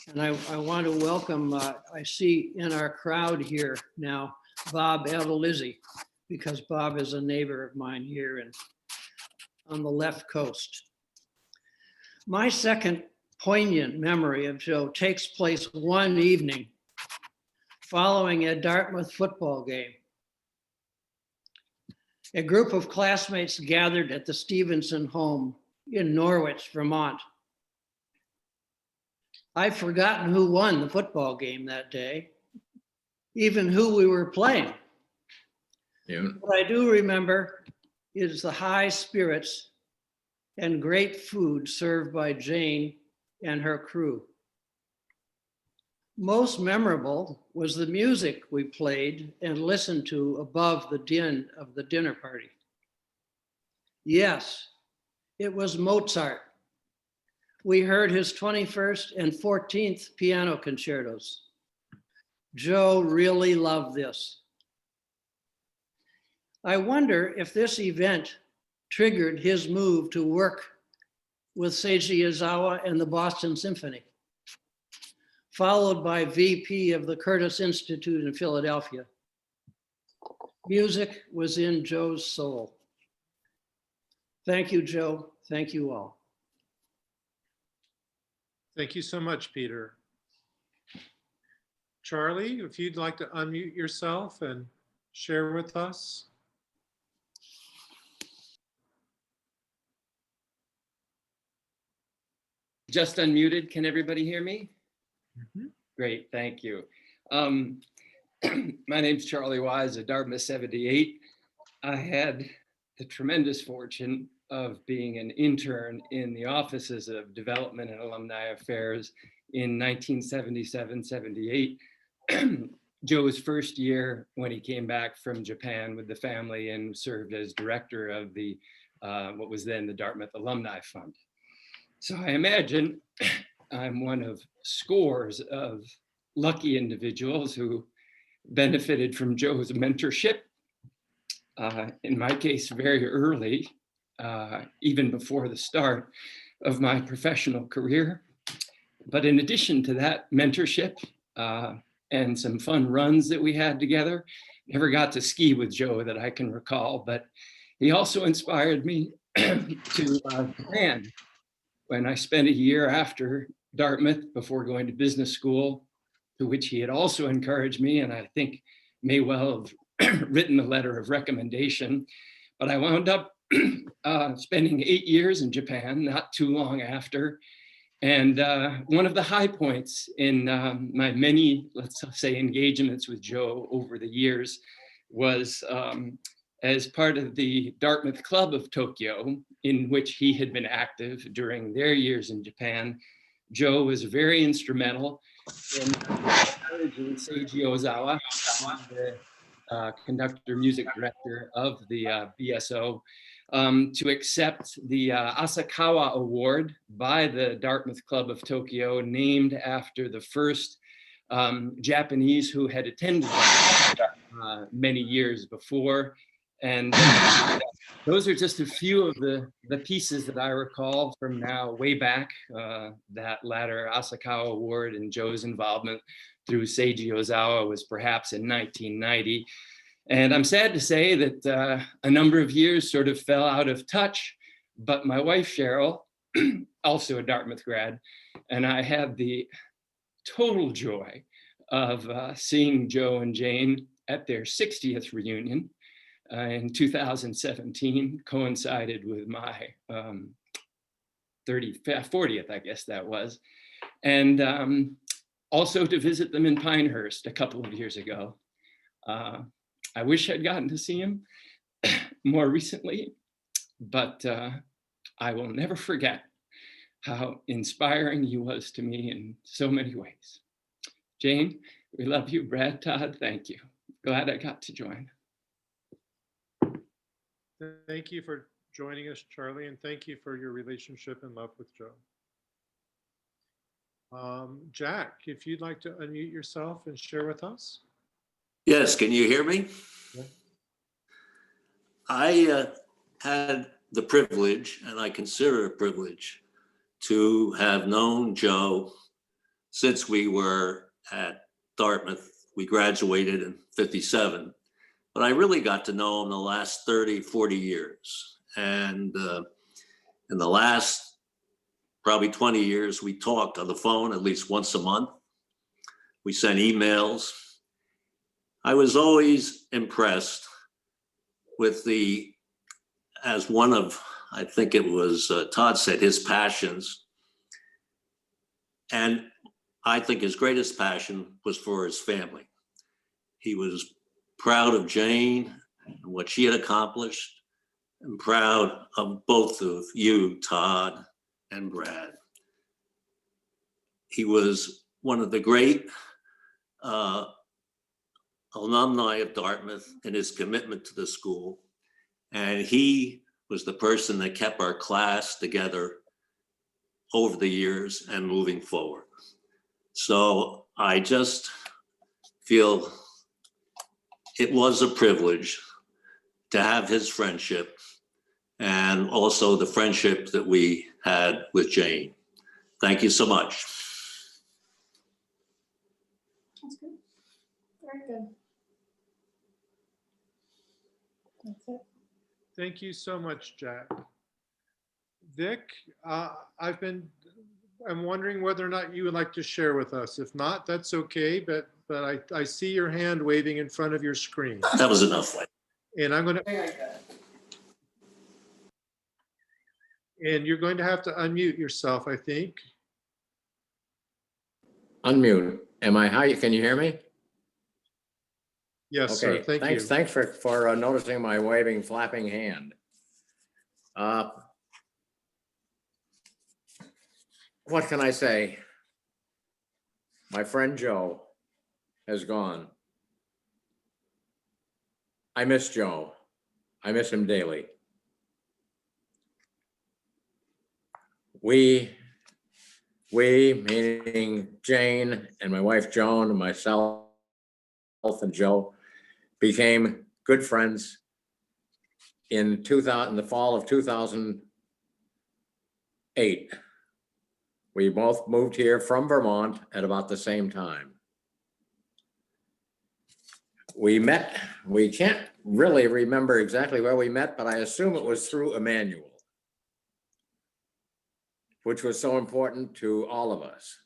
And I want to welcome, I see in our crowd here now, Bob Avalizzi, because Bob is a neighbor of mine here on the left coast. My second poignant memory of Joe takes place one evening following a Dartmouth football game. A group of classmates gathered at the Stevenson home in Norwich, Vermont. I've forgotten who won the football game that day, even who we were playing. Yeah. What I do remember is the high spirits and great food served by Jane and her crew. Most memorable was the music we played and listened to above the din of the dinner party. Yes, it was Mozart. We heard his 21st and 14th piano concertos. Joe really loved this. I wonder if this event triggered his move to work with Seiji Izawa and the Boston Symphony, followed by VP of the Curtis Institute in Philadelphia. Music was in Joe's soul. Thank you, Joe. Thank you all. Thank you so much, Peter. Charlie, if you'd like to unmute yourself and share with us. Just unmuted. Can everybody hear me? Mm-hmm. Great, thank you. My name's Charlie Wise of Dartmouth 78. I had the tremendous fortune of being an intern in the offices of Development and Alumni Affairs in 1977-78. Joe's first year when he came back from Japan with the family and served as director of the what was then the Dartmouth Alumni Fund. So I imagine I'm one of scores of lucky individuals who benefited from Joe's mentorship. In my case, very early, even before the start of my professional career. But in addition to that mentorship and some fun runs that we had together, never got to ski with Joe that I can recall, but he also inspired me to Japan when I spent a year after Dartmouth before going to business school, to which he had also encouraged me, and I think may well have written a letter of recommendation. But I wound up spending 8 years in Japan, not too long after. And one of the high points in my many, let's say, engagements with Joe over the years was as part of the Dartmouth Club of Tokyo, in which he had been active during their years in Japan. Joe was very instrumental in encouraging Seiji Ozawa, the conductor music director of the BSO, to accept the Asakawa Award by the Dartmouth Club of Tokyo, named after the first Japanese who had attended many years before. And those are just a few of the pieces that I recall from now way back, that latter Asakawa Award and Joe's involvement through Seiji Ozawa was perhaps in 1990. And I'm sad to say that a number of years sort of fell out of touch, but my wife, Cheryl, also a Dartmouth grad, and I had the total joy of seeing Joe and Jane at their 60th reunion in 2017, coincided with my 40th, I guess that was. And also to visit them in Pinehurst a couple of years ago. I wish I'd gotten to see him more recently, but I will never forget how inspiring he was to me in so many ways. Jane, we love you. Brad, Todd, thank you. Glad I got to join. Thank you for joining us, Charlie, and thank you for your relationship and love with Joe. Jack, if you'd like to unmute yourself and share with us. Yes, can you hear me? Yeah. I had the privilege, and I consider it a privilege, to have known Joe since we were at Dartmouth. We graduated in '57, but I really got to know him the last 30, 40 years. And in the last probably 20 years, we talked on the phone at least once a month. We sent emails. I was always impressed with as one of, I think it was Todd said, his passions. And I think his greatest passion was for his family. He was proud of Jane and what she had accomplished, and proud of both of you, Todd and Brad. He was one of the great alumni of Dartmouth in his commitment to the school. And he was the person that kept our class together over the years and moving forward. So I just feel it was a privilege to have his friendship and also the friendship that we had with Jane. Thank you so much. That's good. Very good. That's it. Thank you so much, Jack. Vic, I'm wondering whether or not you would like to share with us. If not, that's okay, but I see your hand waving in front of your screen. That was enough. And I'm gonna, and you're going to have to unmute yourself, I think. Unmute. Am I high? Can you hear me? Yes, sir. Okay. Thank you. Thanks for noticing my waving, flapping hand. What can I say? My friend Joe has gone. I miss Joe. I miss him daily. We We, meaning Jane and my wife Joan and myself and Joe, became good friends in the fall of 2008. We both moved here from Vermont at about the same time. We met, we can't really remember exactly where we met, but I assume it was through Emmanuel, which was so important to all of us.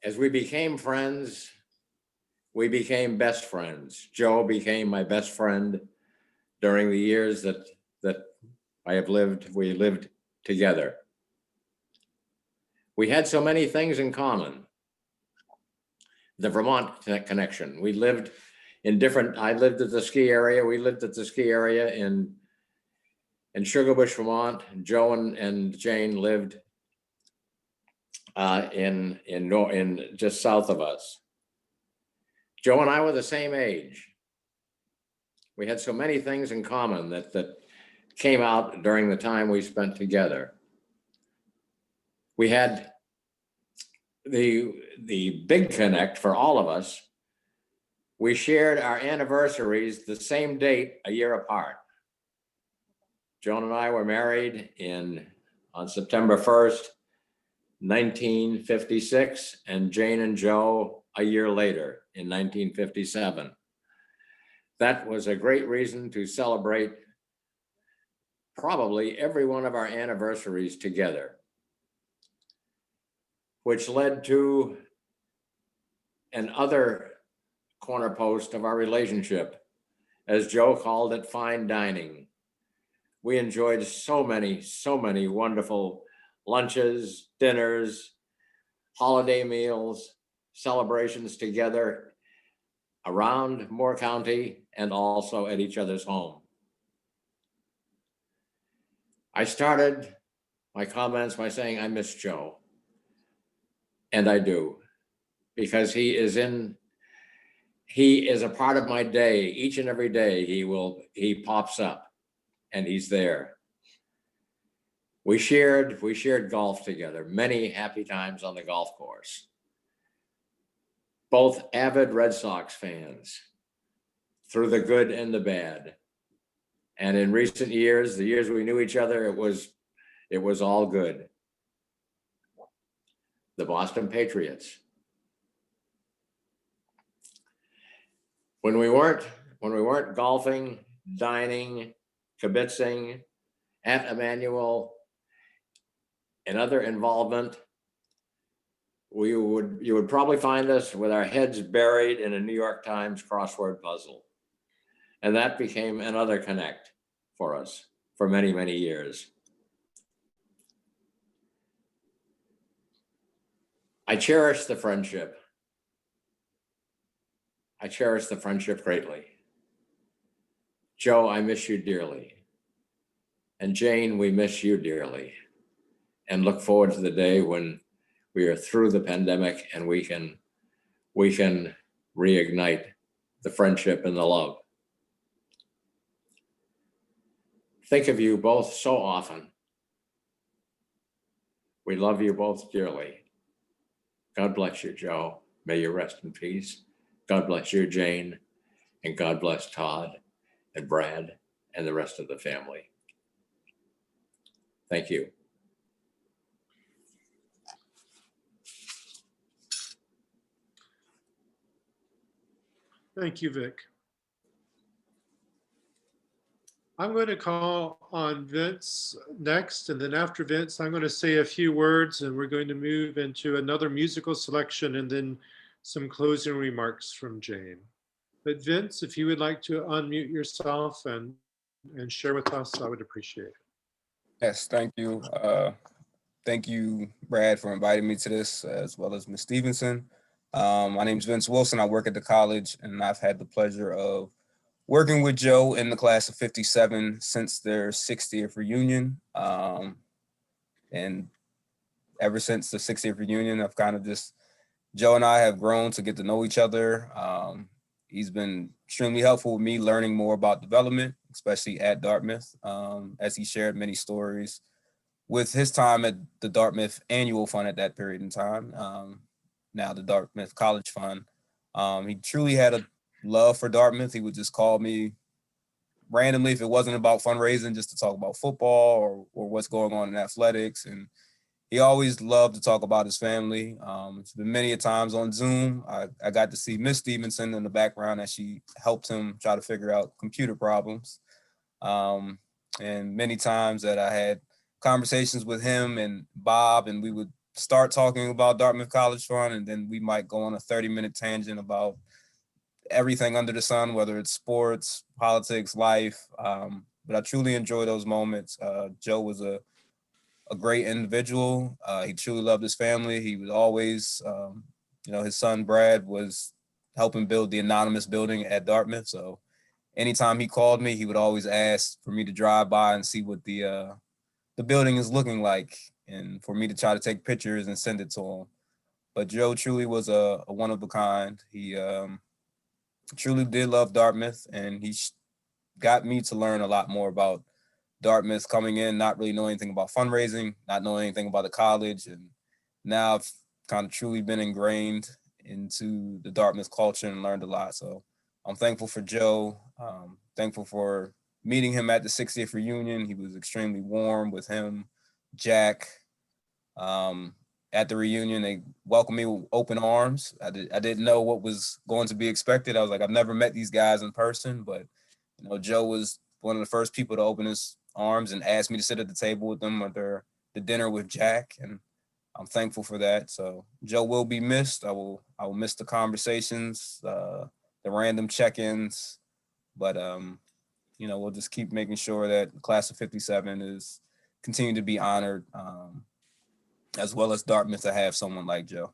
As we became friends, we became best friends. Joe became my best friend during the years that we lived together. We had so many things in common. The Vermont connection. We lived in different, I lived at the ski area. We lived at the ski area in Sugar Bush, Vermont. Joe and Jane lived in just south of us. Joe and I were the same age. We had so many things in common that came out during the time we spent together. We had the big connect for all of us. We shared our anniversaries the same date, a year apart. Joan and I were married on September 1st, 1956, and Jane and Joe a year later in 1957. That was a great reason to celebrate probably every one of our anniversaries together, which led to another cornerpost of our relationship, as Joe called it, fine dining. We enjoyed so many wonderful lunches, dinners, holiday meals, celebrations together around Moore County and also at each other's home. I started my comments by saying I miss Joe. And I do, because he is a part of my day. Each and every day he pops up and he's there. We shared golf together, many happy times on the golf course. Both avid Red Sox fans, through the good and the bad. And in recent years, the years we knew each other, it was all good. The Boston Patriots. When we weren't golfing, dining, kibitzing at Emmanuel, and other involvement, you would probably find us with our heads buried in a New York Times crossword puzzle. And that became another connect for us for many, many years. I cherish the friendship. I cherish the friendship greatly. Joe, I miss you dearly. And Jane, we miss you dearly. And look forward to the day when we are through the pandemic and we can reignite the friendship and the love. Think of you both so often. We love you both dearly. God bless you, Joe. May you rest in peace. God bless you, Jane, and God bless Todd and Brad and the rest of the family. Thank you. Thank you, Vic. I'm going to call on Vince next, and then after Vince, I'm going to say a few words, and we're going to move into another musical selection and then some closing remarks from Jane. But Vince, if you would like to unmute yourself and share with us, I would appreciate it. Yes, thank you. Thank you, Brad, for inviting me to this, as well as Ms. Stevenson. My name is Vince Wilson. I work at the college, and I've had the pleasure of working with Joe in the class of 57 since their 60th reunion. And ever since the 60th reunion, I've kind of Joe and I have grown to get to know each other. He's been extremely helpful with me learning more about development, especially at Dartmouth, as he shared many stories with his time at the Dartmouth Annual Fund at that period in time, now the Dartmouth College Fund, he truly had a love for Dartmouth. He would just call me randomly if it wasn't about fundraising, just to talk about football or what's going on in athletics. And he always loved to talk about his family. It's been many a times on Zoom. I got to see Miss Stevenson in the background as she helped him try to figure out computer problems. And many times that I had conversations with him and Bob, and we would start talking about Dartmouth College Fund, and then we might go on a 30-minute tangent about everything under the sun, whether it's sports, politics, life. But I truly enjoy those moments. Joe was a great individual. He truly loved his family. He was always, his son Brad was helping build the anonymous building at Dartmouth. So anytime he called me, he would always ask for me to drive by and see what the building is looking like, and for me to try to take pictures and send it to him. But Joe truly was a one of a kind. He truly did love Dartmouth, and he got me to learn a lot more about Dartmouth coming in, not really knowing anything about fundraising, not knowing anything about the college. And now I've kind of truly been ingrained into the Dartmouth culture and learned a lot. So I'm thankful for Joe, thankful for meeting him at the 60th reunion. He was extremely warm with him, Jack. At the reunion, they welcomed me with open arms. I didn't know what was going to be expected. I was like, I've never met these guys in person, but Joe was one of the first people to open his arms and ask me to sit at the table with them at the dinner with Jack, and I'm thankful for that. So Joe will be missed. I will miss the conversations, the random check-ins, but we'll just keep making sure that the class of 57 is continuing to be honored, as well as Dartmouth to have someone like Joe.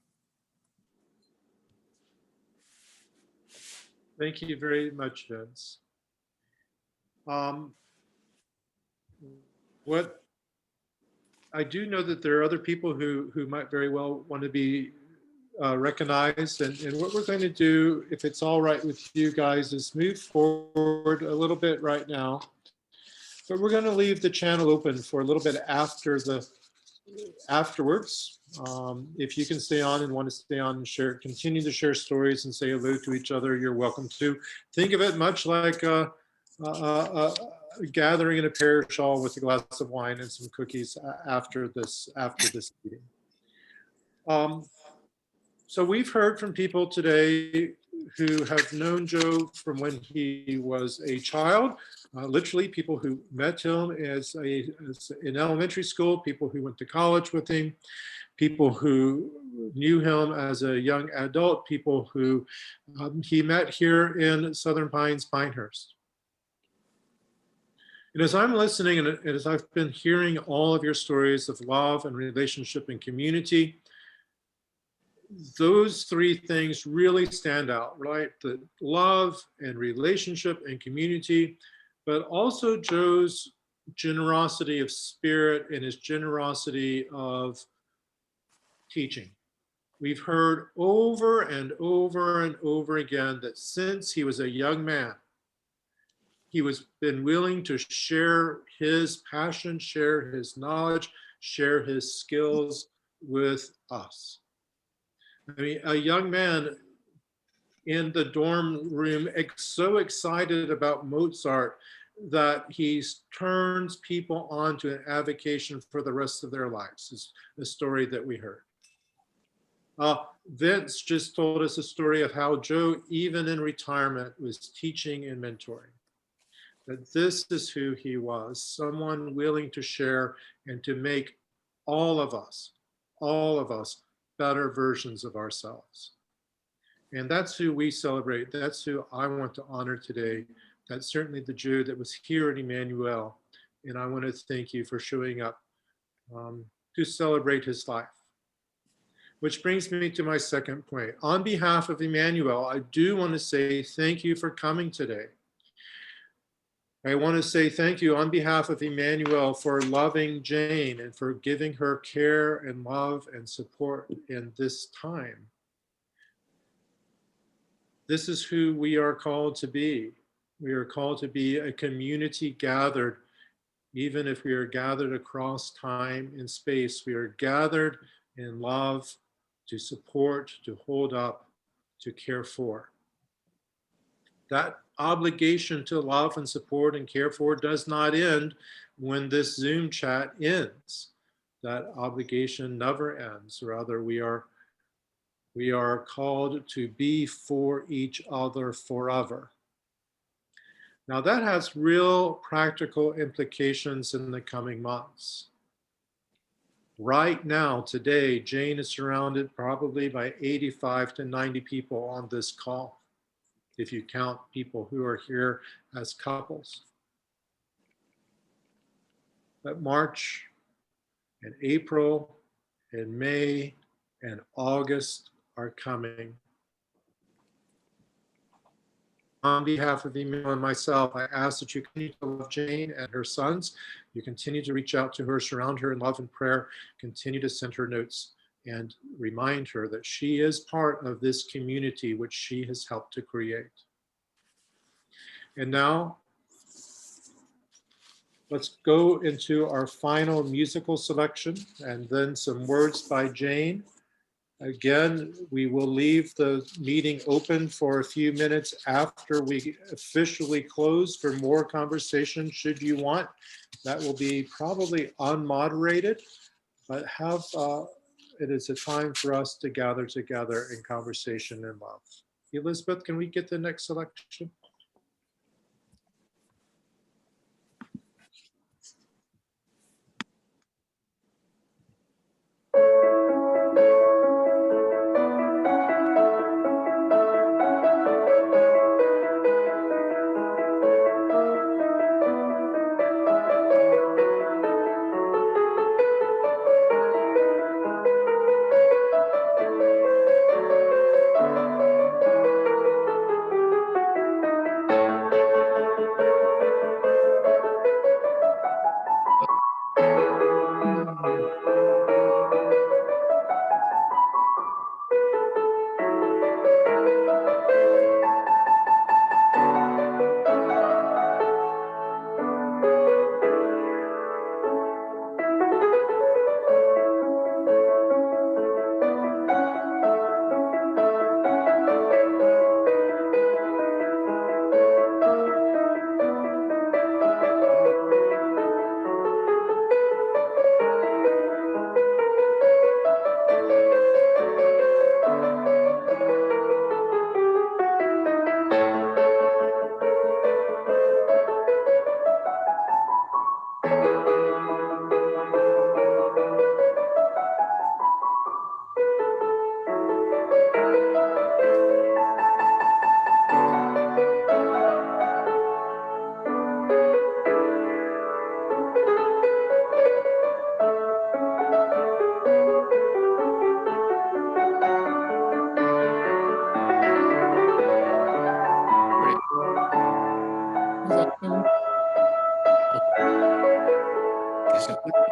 Thank you very much, Vince. What I do know that there are other people who might very well want to be recognized, and what we're going to do, if it's all right with you guys, is move forward a little bit right now, but we're going to leave the channel open for a little bit afterwards. If you can stay on and want to stay on and continue to share stories and say hello to each other, you're welcome to. Think of it much like gathering in a parish hall with a glass of wine and some cookies after this meeting. So we've heard from people today who have known Joe from when he was a child, literally people who met him as in elementary school, people who went to college with him, people who knew him as a young adult, people who he met here in Southern Pines, Pinehurst. And as I'm listening and as I've been hearing all of your stories of love and relationship and community, those three things really stand out, right? The love and relationship and community, but also Joe's generosity of spirit and his generosity of teaching. We've heard over and over and over again that since he was a young man, he was been willing to share his passion, share his knowledge, share his skills with us. I mean, a young man in the dorm room, so excited about Mozart that he turns people on to an avocation for the rest of their lives, is the story that we heard. Vince just told us a story of how Joe, even in retirement, was teaching and mentoring. That this is who he was, someone willing to share and to make all of us, better versions of ourselves. And that's who we celebrate. That's who I want to honor today. That's certainly the Joe that was here at Emmanuel. And I want to thank you for showing up to celebrate his life. Which brings me to my second point. On behalf of Emmanuel, I do want to say thank you for coming today. I want to say thank you on behalf of Emmanuel for loving Jane and for giving her care and love and support in this time. This is who we are called to be. We are called to be a community gathered Even if we are gathered across time and space, we are gathered in love to support, to hold up, to care for. That obligation to love and support and care for does not end when this Zoom chat ends. That obligation never ends. Rather, we are called to be for each other forever. Now that has real practical implications in the coming months. Right now, today, Jane is surrounded probably by 85 to 90 people on this call, if you count people who are here as couples. But March and April and May and August are coming. On behalf of Emil and myself, I ask that you continue to love Jane and her sons. You continue to reach out to her, surround her in love and prayer, continue to send her notes and remind her that she is part of this community which she has helped to create. And now, let's go into our final musical selection and then some words by Jane. Again, we will leave the meeting open for a few minutes after we officially close for more conversation should you want. That will be probably unmoderated, but it is a time for us to gather together in conversation and love. Elizabeth, can we get the next selection?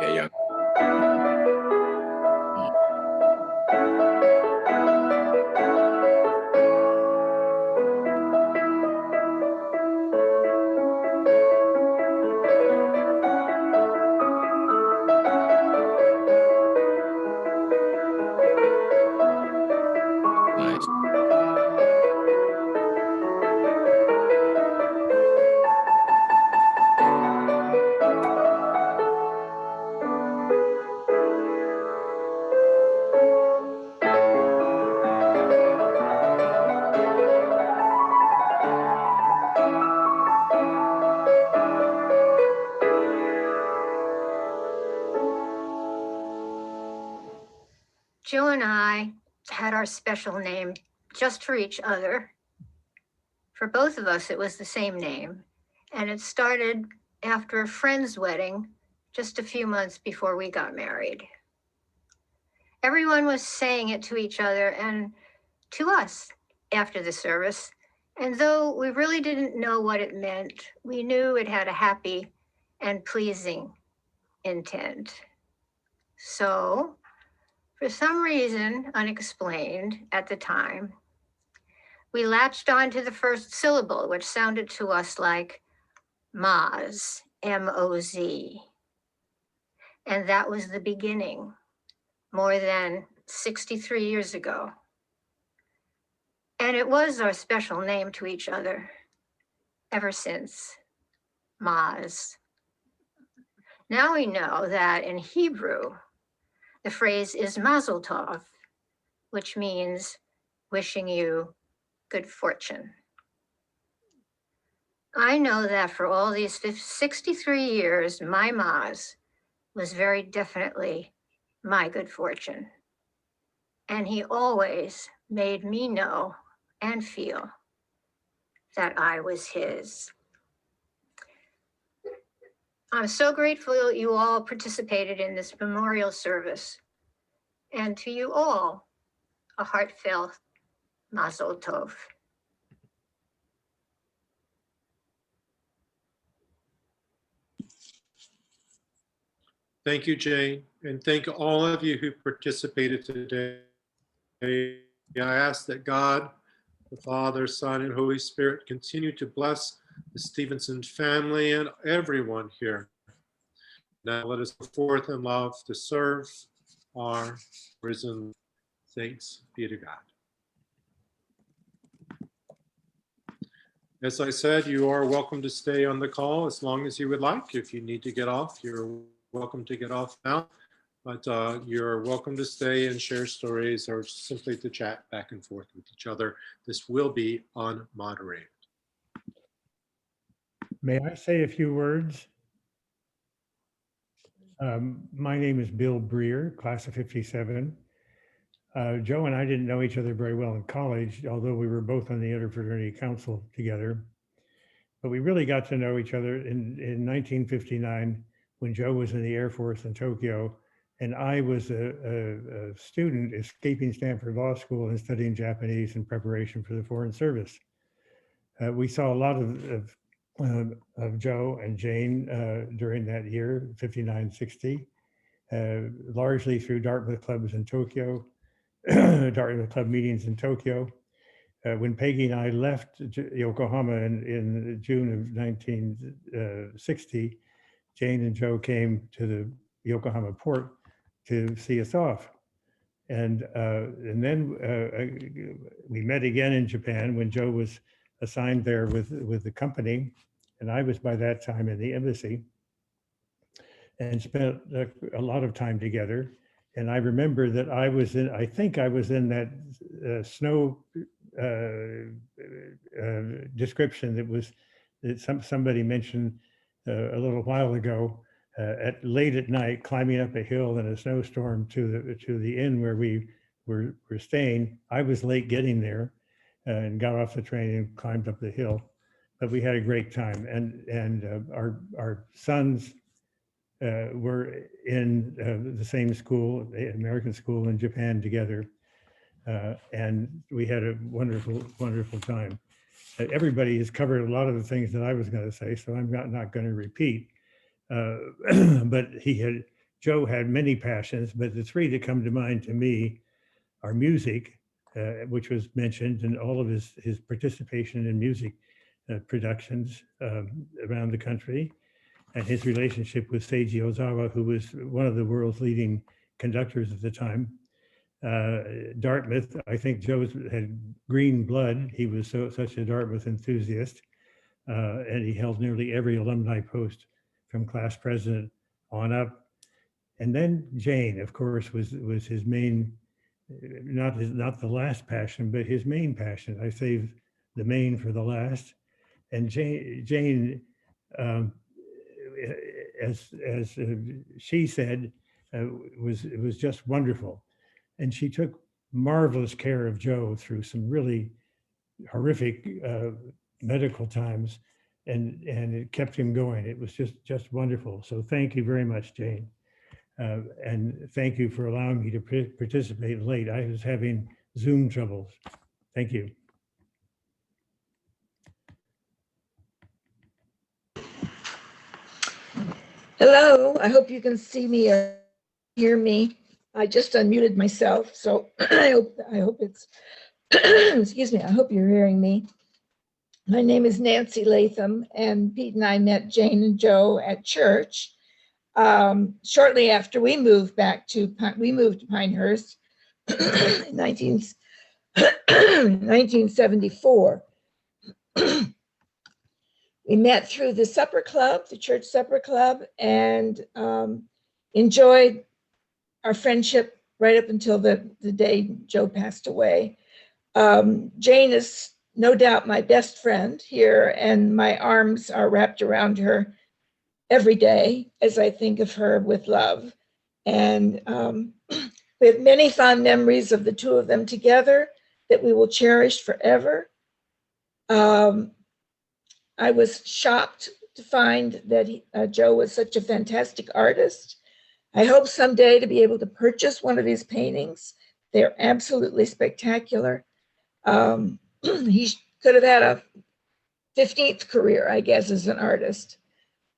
Yeah. Nice. Joe and I had our special name just for each other. For both of us, it was the same name. And it started after a friend's wedding, just a few months before we got married. Everyone was saying it to each other and to us after the service. And though we really didn't know what it meant, we knew it had a happy and pleasing intent. So, for some reason unexplained at the time, we latched on to the first syllable, which sounded to us like Maz M-O-Z. And that was the beginning, more than 63 years ago. And it was our special name to each other ever since, Maz. Now we know that in Hebrew, the phrase is Mazel Tov, which means wishing you good fortune. I know that for all these 63 years, my Maz was very definitely my good fortune. And he always made me know and feel that I was his. I'm so grateful you all participated in this memorial service. And to you all, a heartfelt Mazel Tov. Thank you, Jane, and thank all of you who participated today. I ask that God, the Father, Son, and Holy Spirit continue to bless the Stevenson family and everyone here. Now let us go forth in love to serve our risen. Thanks be to God. As I said, you are welcome to stay on the call as long as you would like. If you need to get off, you're welcome to get off now, but you're welcome to stay and share stories or simply to chat back and forth with each other. This will be unmoderated. May I say a few words? My name is Bill Breer, class of 57. Joe and I didn't know each other very well in college, although we were both on the Interfraternity Council together. But we really got to know each other in 1959 when Joe was in the Air Force in Tokyo, and I was a student escaping Stanford Law School and studying Japanese in preparation for the Foreign Service. We saw a lot of Joe and Jane during that year, 59-60, largely through Dartmouth clubs in Tokyo, Dartmouth club meetings in Tokyo. When Peggy and I left Yokohama in June of 1960, Jane and Joe came to the Yokohama port to see us off. And then we met again in Japan when Joe was assigned there with the company. And I was by that time in the embassy and spent a lot of time together. And I remember that I think I was in that snow description that somebody mentioned a little while ago, late at night, climbing up a hill in a snowstorm to the inn where we were staying. I was late getting there and got off the train and climbed up the hill, but we had a great time. And our sons were in the same school, the American school in Japan together. And we had a wonderful, wonderful time. Everybody has covered a lot of the things that I was going to say, so I'm not going to repeat. But Joe had many passions, but the three that come to mind to me are music, which was mentioned, and all of his participation in music productions around the country, and his relationship with Seiji Ozawa, who was one of the world's leading conductors at the time. Dartmouth, I think Joe had green blood. He was such a Dartmouth enthusiast, and he held nearly every alumni post from class president on up. And then Jane, of course, was his main, not the last passion, but his main passion. I saved the main for the last. And Jane as she said, was just wonderful. And she took marvelous care of Joe through some really horrific medical times, and it kept him going. It was just wonderful. So thank you very much, Jane. And thank you for allowing me to participate late. I was having Zoom troubles. Thank you. Hello, I hope you can see me, hear me. I just unmuted myself, so I hope it's, excuse me, I hope you're hearing me. My name is Nancy Latham, and Pete and I met Jane and Joe at church shortly after we moved to Pinehurst in 1974. We met through the supper club, the church supper club, and enjoyed our friendship right up until the day Joe passed away. Jane is no doubt my best friend here, and my arms are wrapped around her every day as I think of her with love. And we have many fond memories of the two of them together that we will cherish forever. I was shocked to find that Joe was such a fantastic artist. I hope someday to be able to purchase one of his paintings. They're absolutely spectacular. He could have had a 15th career, I guess, as an artist.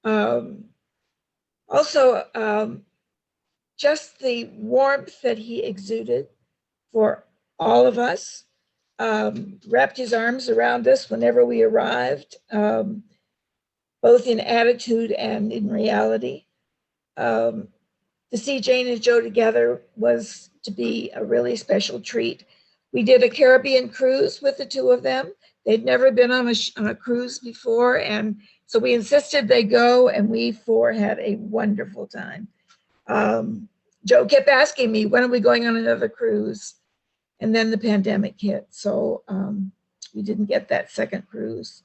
Also, just the warmth that he exuded for all of us, wrapped his arms around us whenever we arrived, both in attitude and in reality. To see Jane and Joe together was to be a really special treat. We did a Caribbean cruise with the two of them. They'd never been on a cruise before, and so we insisted they go, and we four had a wonderful time. Joe kept asking me, when are we going on another cruise? And then the pandemic hit, so we didn't get that second cruise.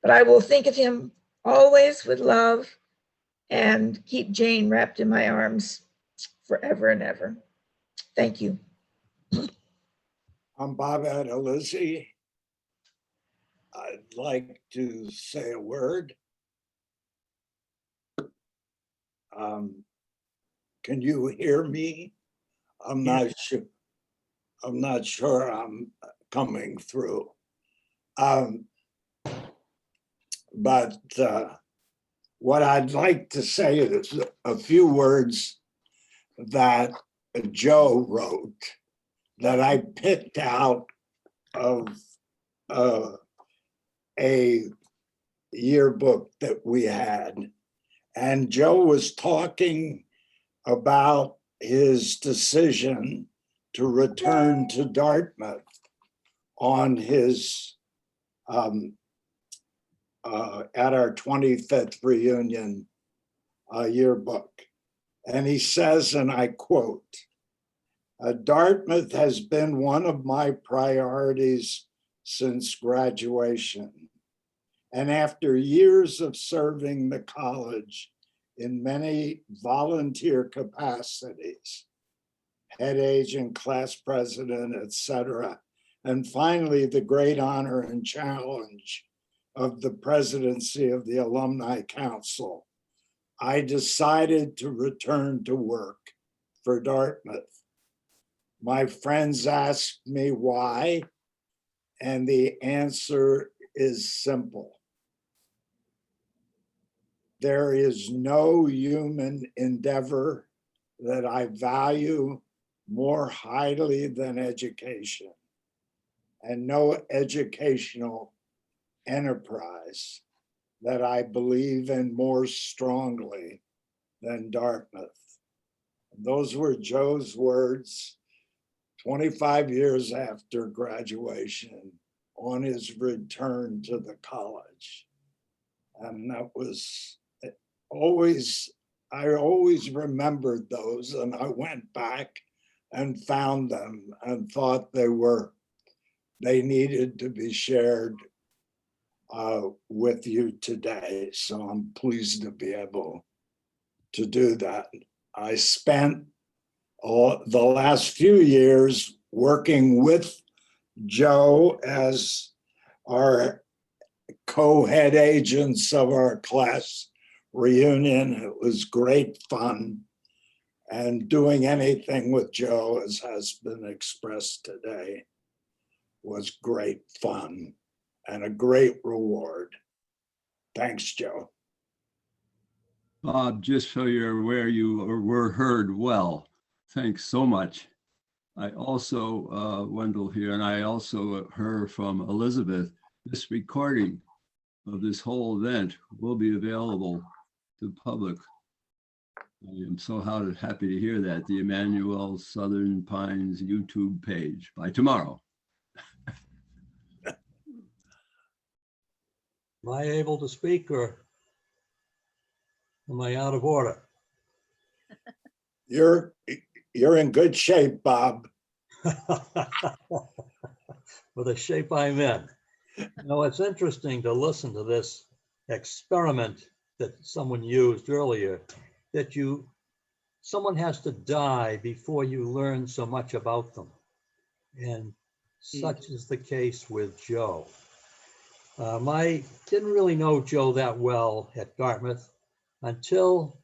But I will think of him always with love and keep Jane wrapped in my arms forever and ever. Thank you. I'm Bob Adalizzi. I'd like to say a word. Can you hear me? I'm not sure. I'm not sure I'm coming through. But what I'd like to say is a few words that Joe wrote that I picked out of a yearbook that we had. And Joe was talking about his decision to return to Dartmouth on his at our 25th reunion yearbook. And he says, and I quote, "Dartmouth has been one of my priorities since graduation. And after years of serving the college in many volunteer capacities, head agent, class president, etc., and finally the great honor and challenge of the presidency of the Alumni Council, I decided to return to work for Dartmouth. My friends asked me why, and the answer is simple. There is no human endeavor that I value more highly than education, and no educational enterprise that I believe in more strongly than Dartmouth." And those were Joe's words 25 years after graduation on his return to the college. And that was always, I always remembered those, and I went back and found them and thought they needed to be shared with you today. So I'm pleased to be able to do that. I spent the last few years working with Joe as our co-head agents of our class reunion. It was great fun. And doing anything with Joe, as has been expressed today, was great fun and a great reward. Thanks, Joe. Bob, just so you're aware, you were heard well. Thanks so much. I also, Wendell here, and I also heard from Elizabeth this recording of this whole event will be available to the public. I am so happy to hear that, the Emmanuel Southern Pines YouTube page by tomorrow. Am I able to speak or am I out of order? You're in good shape, Bob. For the shape I'm in. It's interesting to listen to this experiment that someone used earlier, that someone has to die before you learn so much about them. And such is the case with Joe. I didn't really know Joe that well at Dartmouth until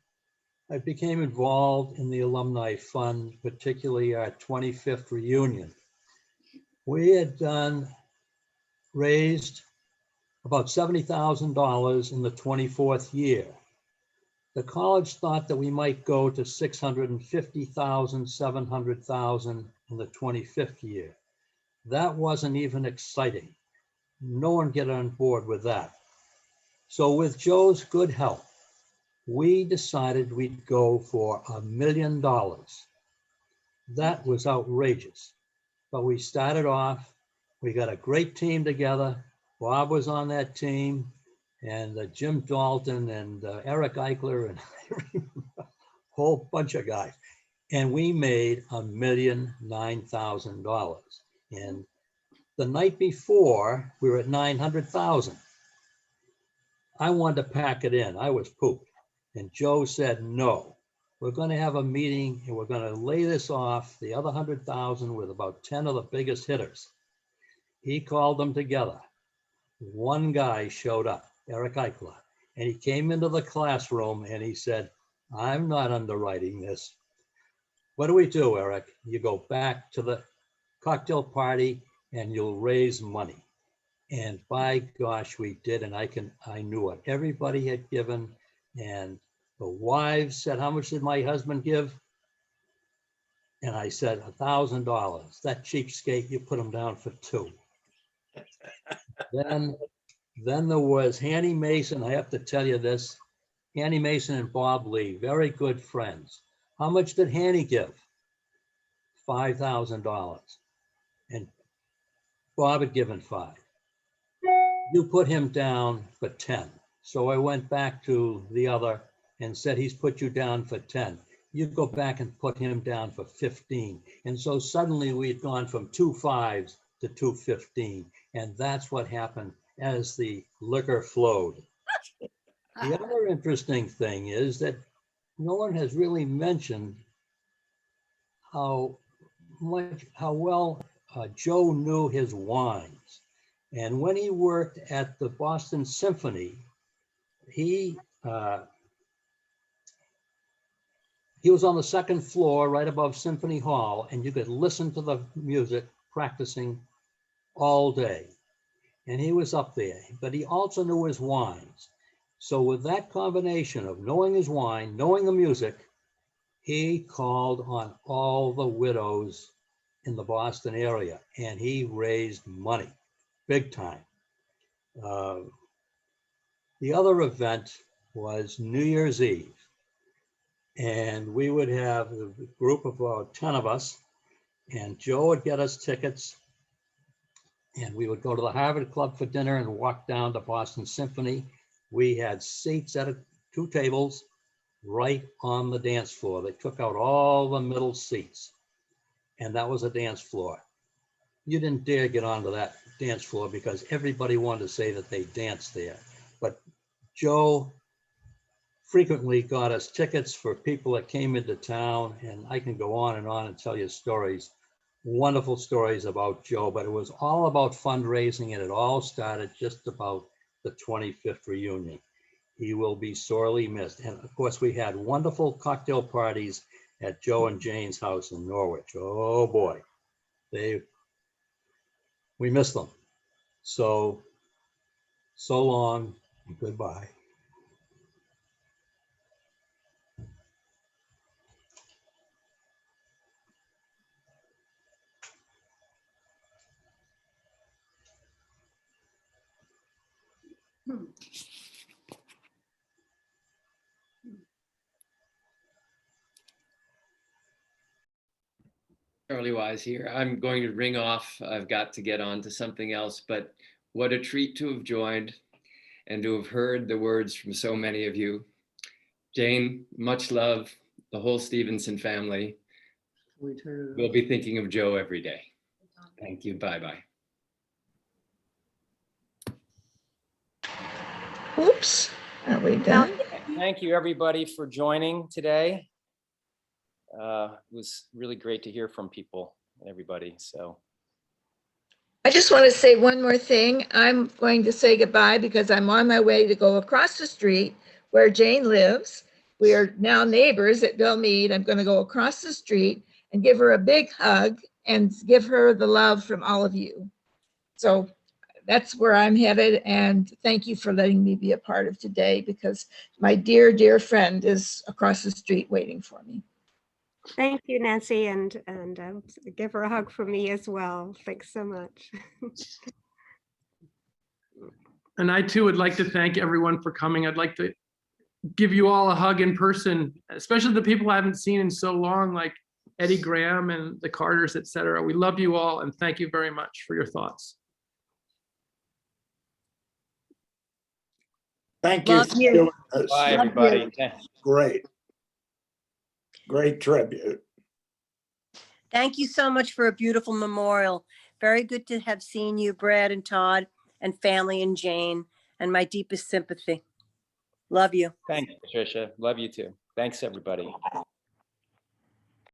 I became involved in the Alumni Fund, particularly our 25th reunion. We had raised about $70,000 in the 24th year. The college thought that we might go to 650,000, 700,000 in the 25th year. That wasn't even exciting. No one get on board with that. So with Joe's good help, we decided we'd go for $1 million. That was outrageous. But we started off, we got a great team together. Bob was on that team, and Jim Dalton and Eric Eichler and a whole bunch of guys. And we made $1,009,000. And the night before, we were at 900,000. I wanted to pack it in. I was pooped. And Joe said, no, we're going to have a meeting and we're going to lay this off, the other 100,000, with about 10 of the biggest hitters. He called them together. One guy showed up, Eric Eichler, and he came into the classroom and he said, I'm not underwriting this. What do we do, Eric? You go back to the cocktail party and you'll raise money. And by gosh, we did. And I knew what everybody had given. And the wives said, how much did my husband give? And I said, $1,000. That cheapskate, you put him down for $2. Then there was Hanny Mason. I have to tell you this. Hanny Mason and Bob Lee, very good friends. How much did Hanny give? $5,000. And Bob had given $5,000. You put him down for 10. So I went back to the other and said, he's put you down for 10. You go back and put him down for 15. And so suddenly we'd gone from 2 5s to 215. And that's what happened as the liquor flowed. The other interesting thing is that no one has really mentioned how well Joe knew his wines. And when he worked at the Boston Symphony, he was on the second floor right above Symphony Hall, and you could listen to the music practicing all day. And he was up there, but he also knew his wines. So with that combination of knowing his wine, knowing the music, he called on all the widows in the Boston area, and he raised money, big time. The other event was New Year's Eve. And we would have a group of about 10 of us, and Joe would get us tickets. And we would go to the Harvard Club for dinner and walk down to Boston Symphony. We had seats at 2 tables right on the dance floor. They took out all the middle seats, and that was a dance floor. You didn't dare get onto that dance floor because everybody wanted to say that they danced there. But Joe frequently got us tickets for people that came into town, and I can go on and tell you stories, wonderful stories about Joe, but it was all about fundraising, and it all started just about the 25th reunion. He will be sorely missed. And of course, we had wonderful cocktail parties at Joe and Jane's house in Norwich. Oh boy, we missed them. So long and goodbye. Charlie Wise here. I'm going to ring off. I've got to get on to something else, but what a treat to have joined and to have heard the words from so many of you. Jane, much love, the whole Stevenson family. We'll be thinking of Joe every day. Thank you. Bye-bye. Oops, are we done? Thank you, everybody, for joining today. It was really great to hear from people, everybody. So I just want to say one more thing. I'm going to say goodbye because I'm on my way to go across the street where Jane lives. We are now neighbors at Bill Mead. I'm going to go across the street and give her a big hug and give her the love from all of you. So that's where I'm headed. And thank you for letting me be a part of today because my dear, dear friend is across the street waiting for me. Thank you, Nancy, and give her a hug from me as well. Thanks so much. And I too would like to thank everyone for coming. I'd like to give you all a hug in person, especially the people I haven't seen in so long, like Eddie Graham and the Carters, etc. We love you all and thank you very much for your thoughts. Thank you. Love for you. doing this. bye, everybody. Thanks. Great. Great tribute. Thank you so much for a beautiful memorial. Very good to have seen you, Brad and Todd and family and Jane, and my deepest sympathy. Love you. Thanks, Patricia. Love you too. Thanks, everybody.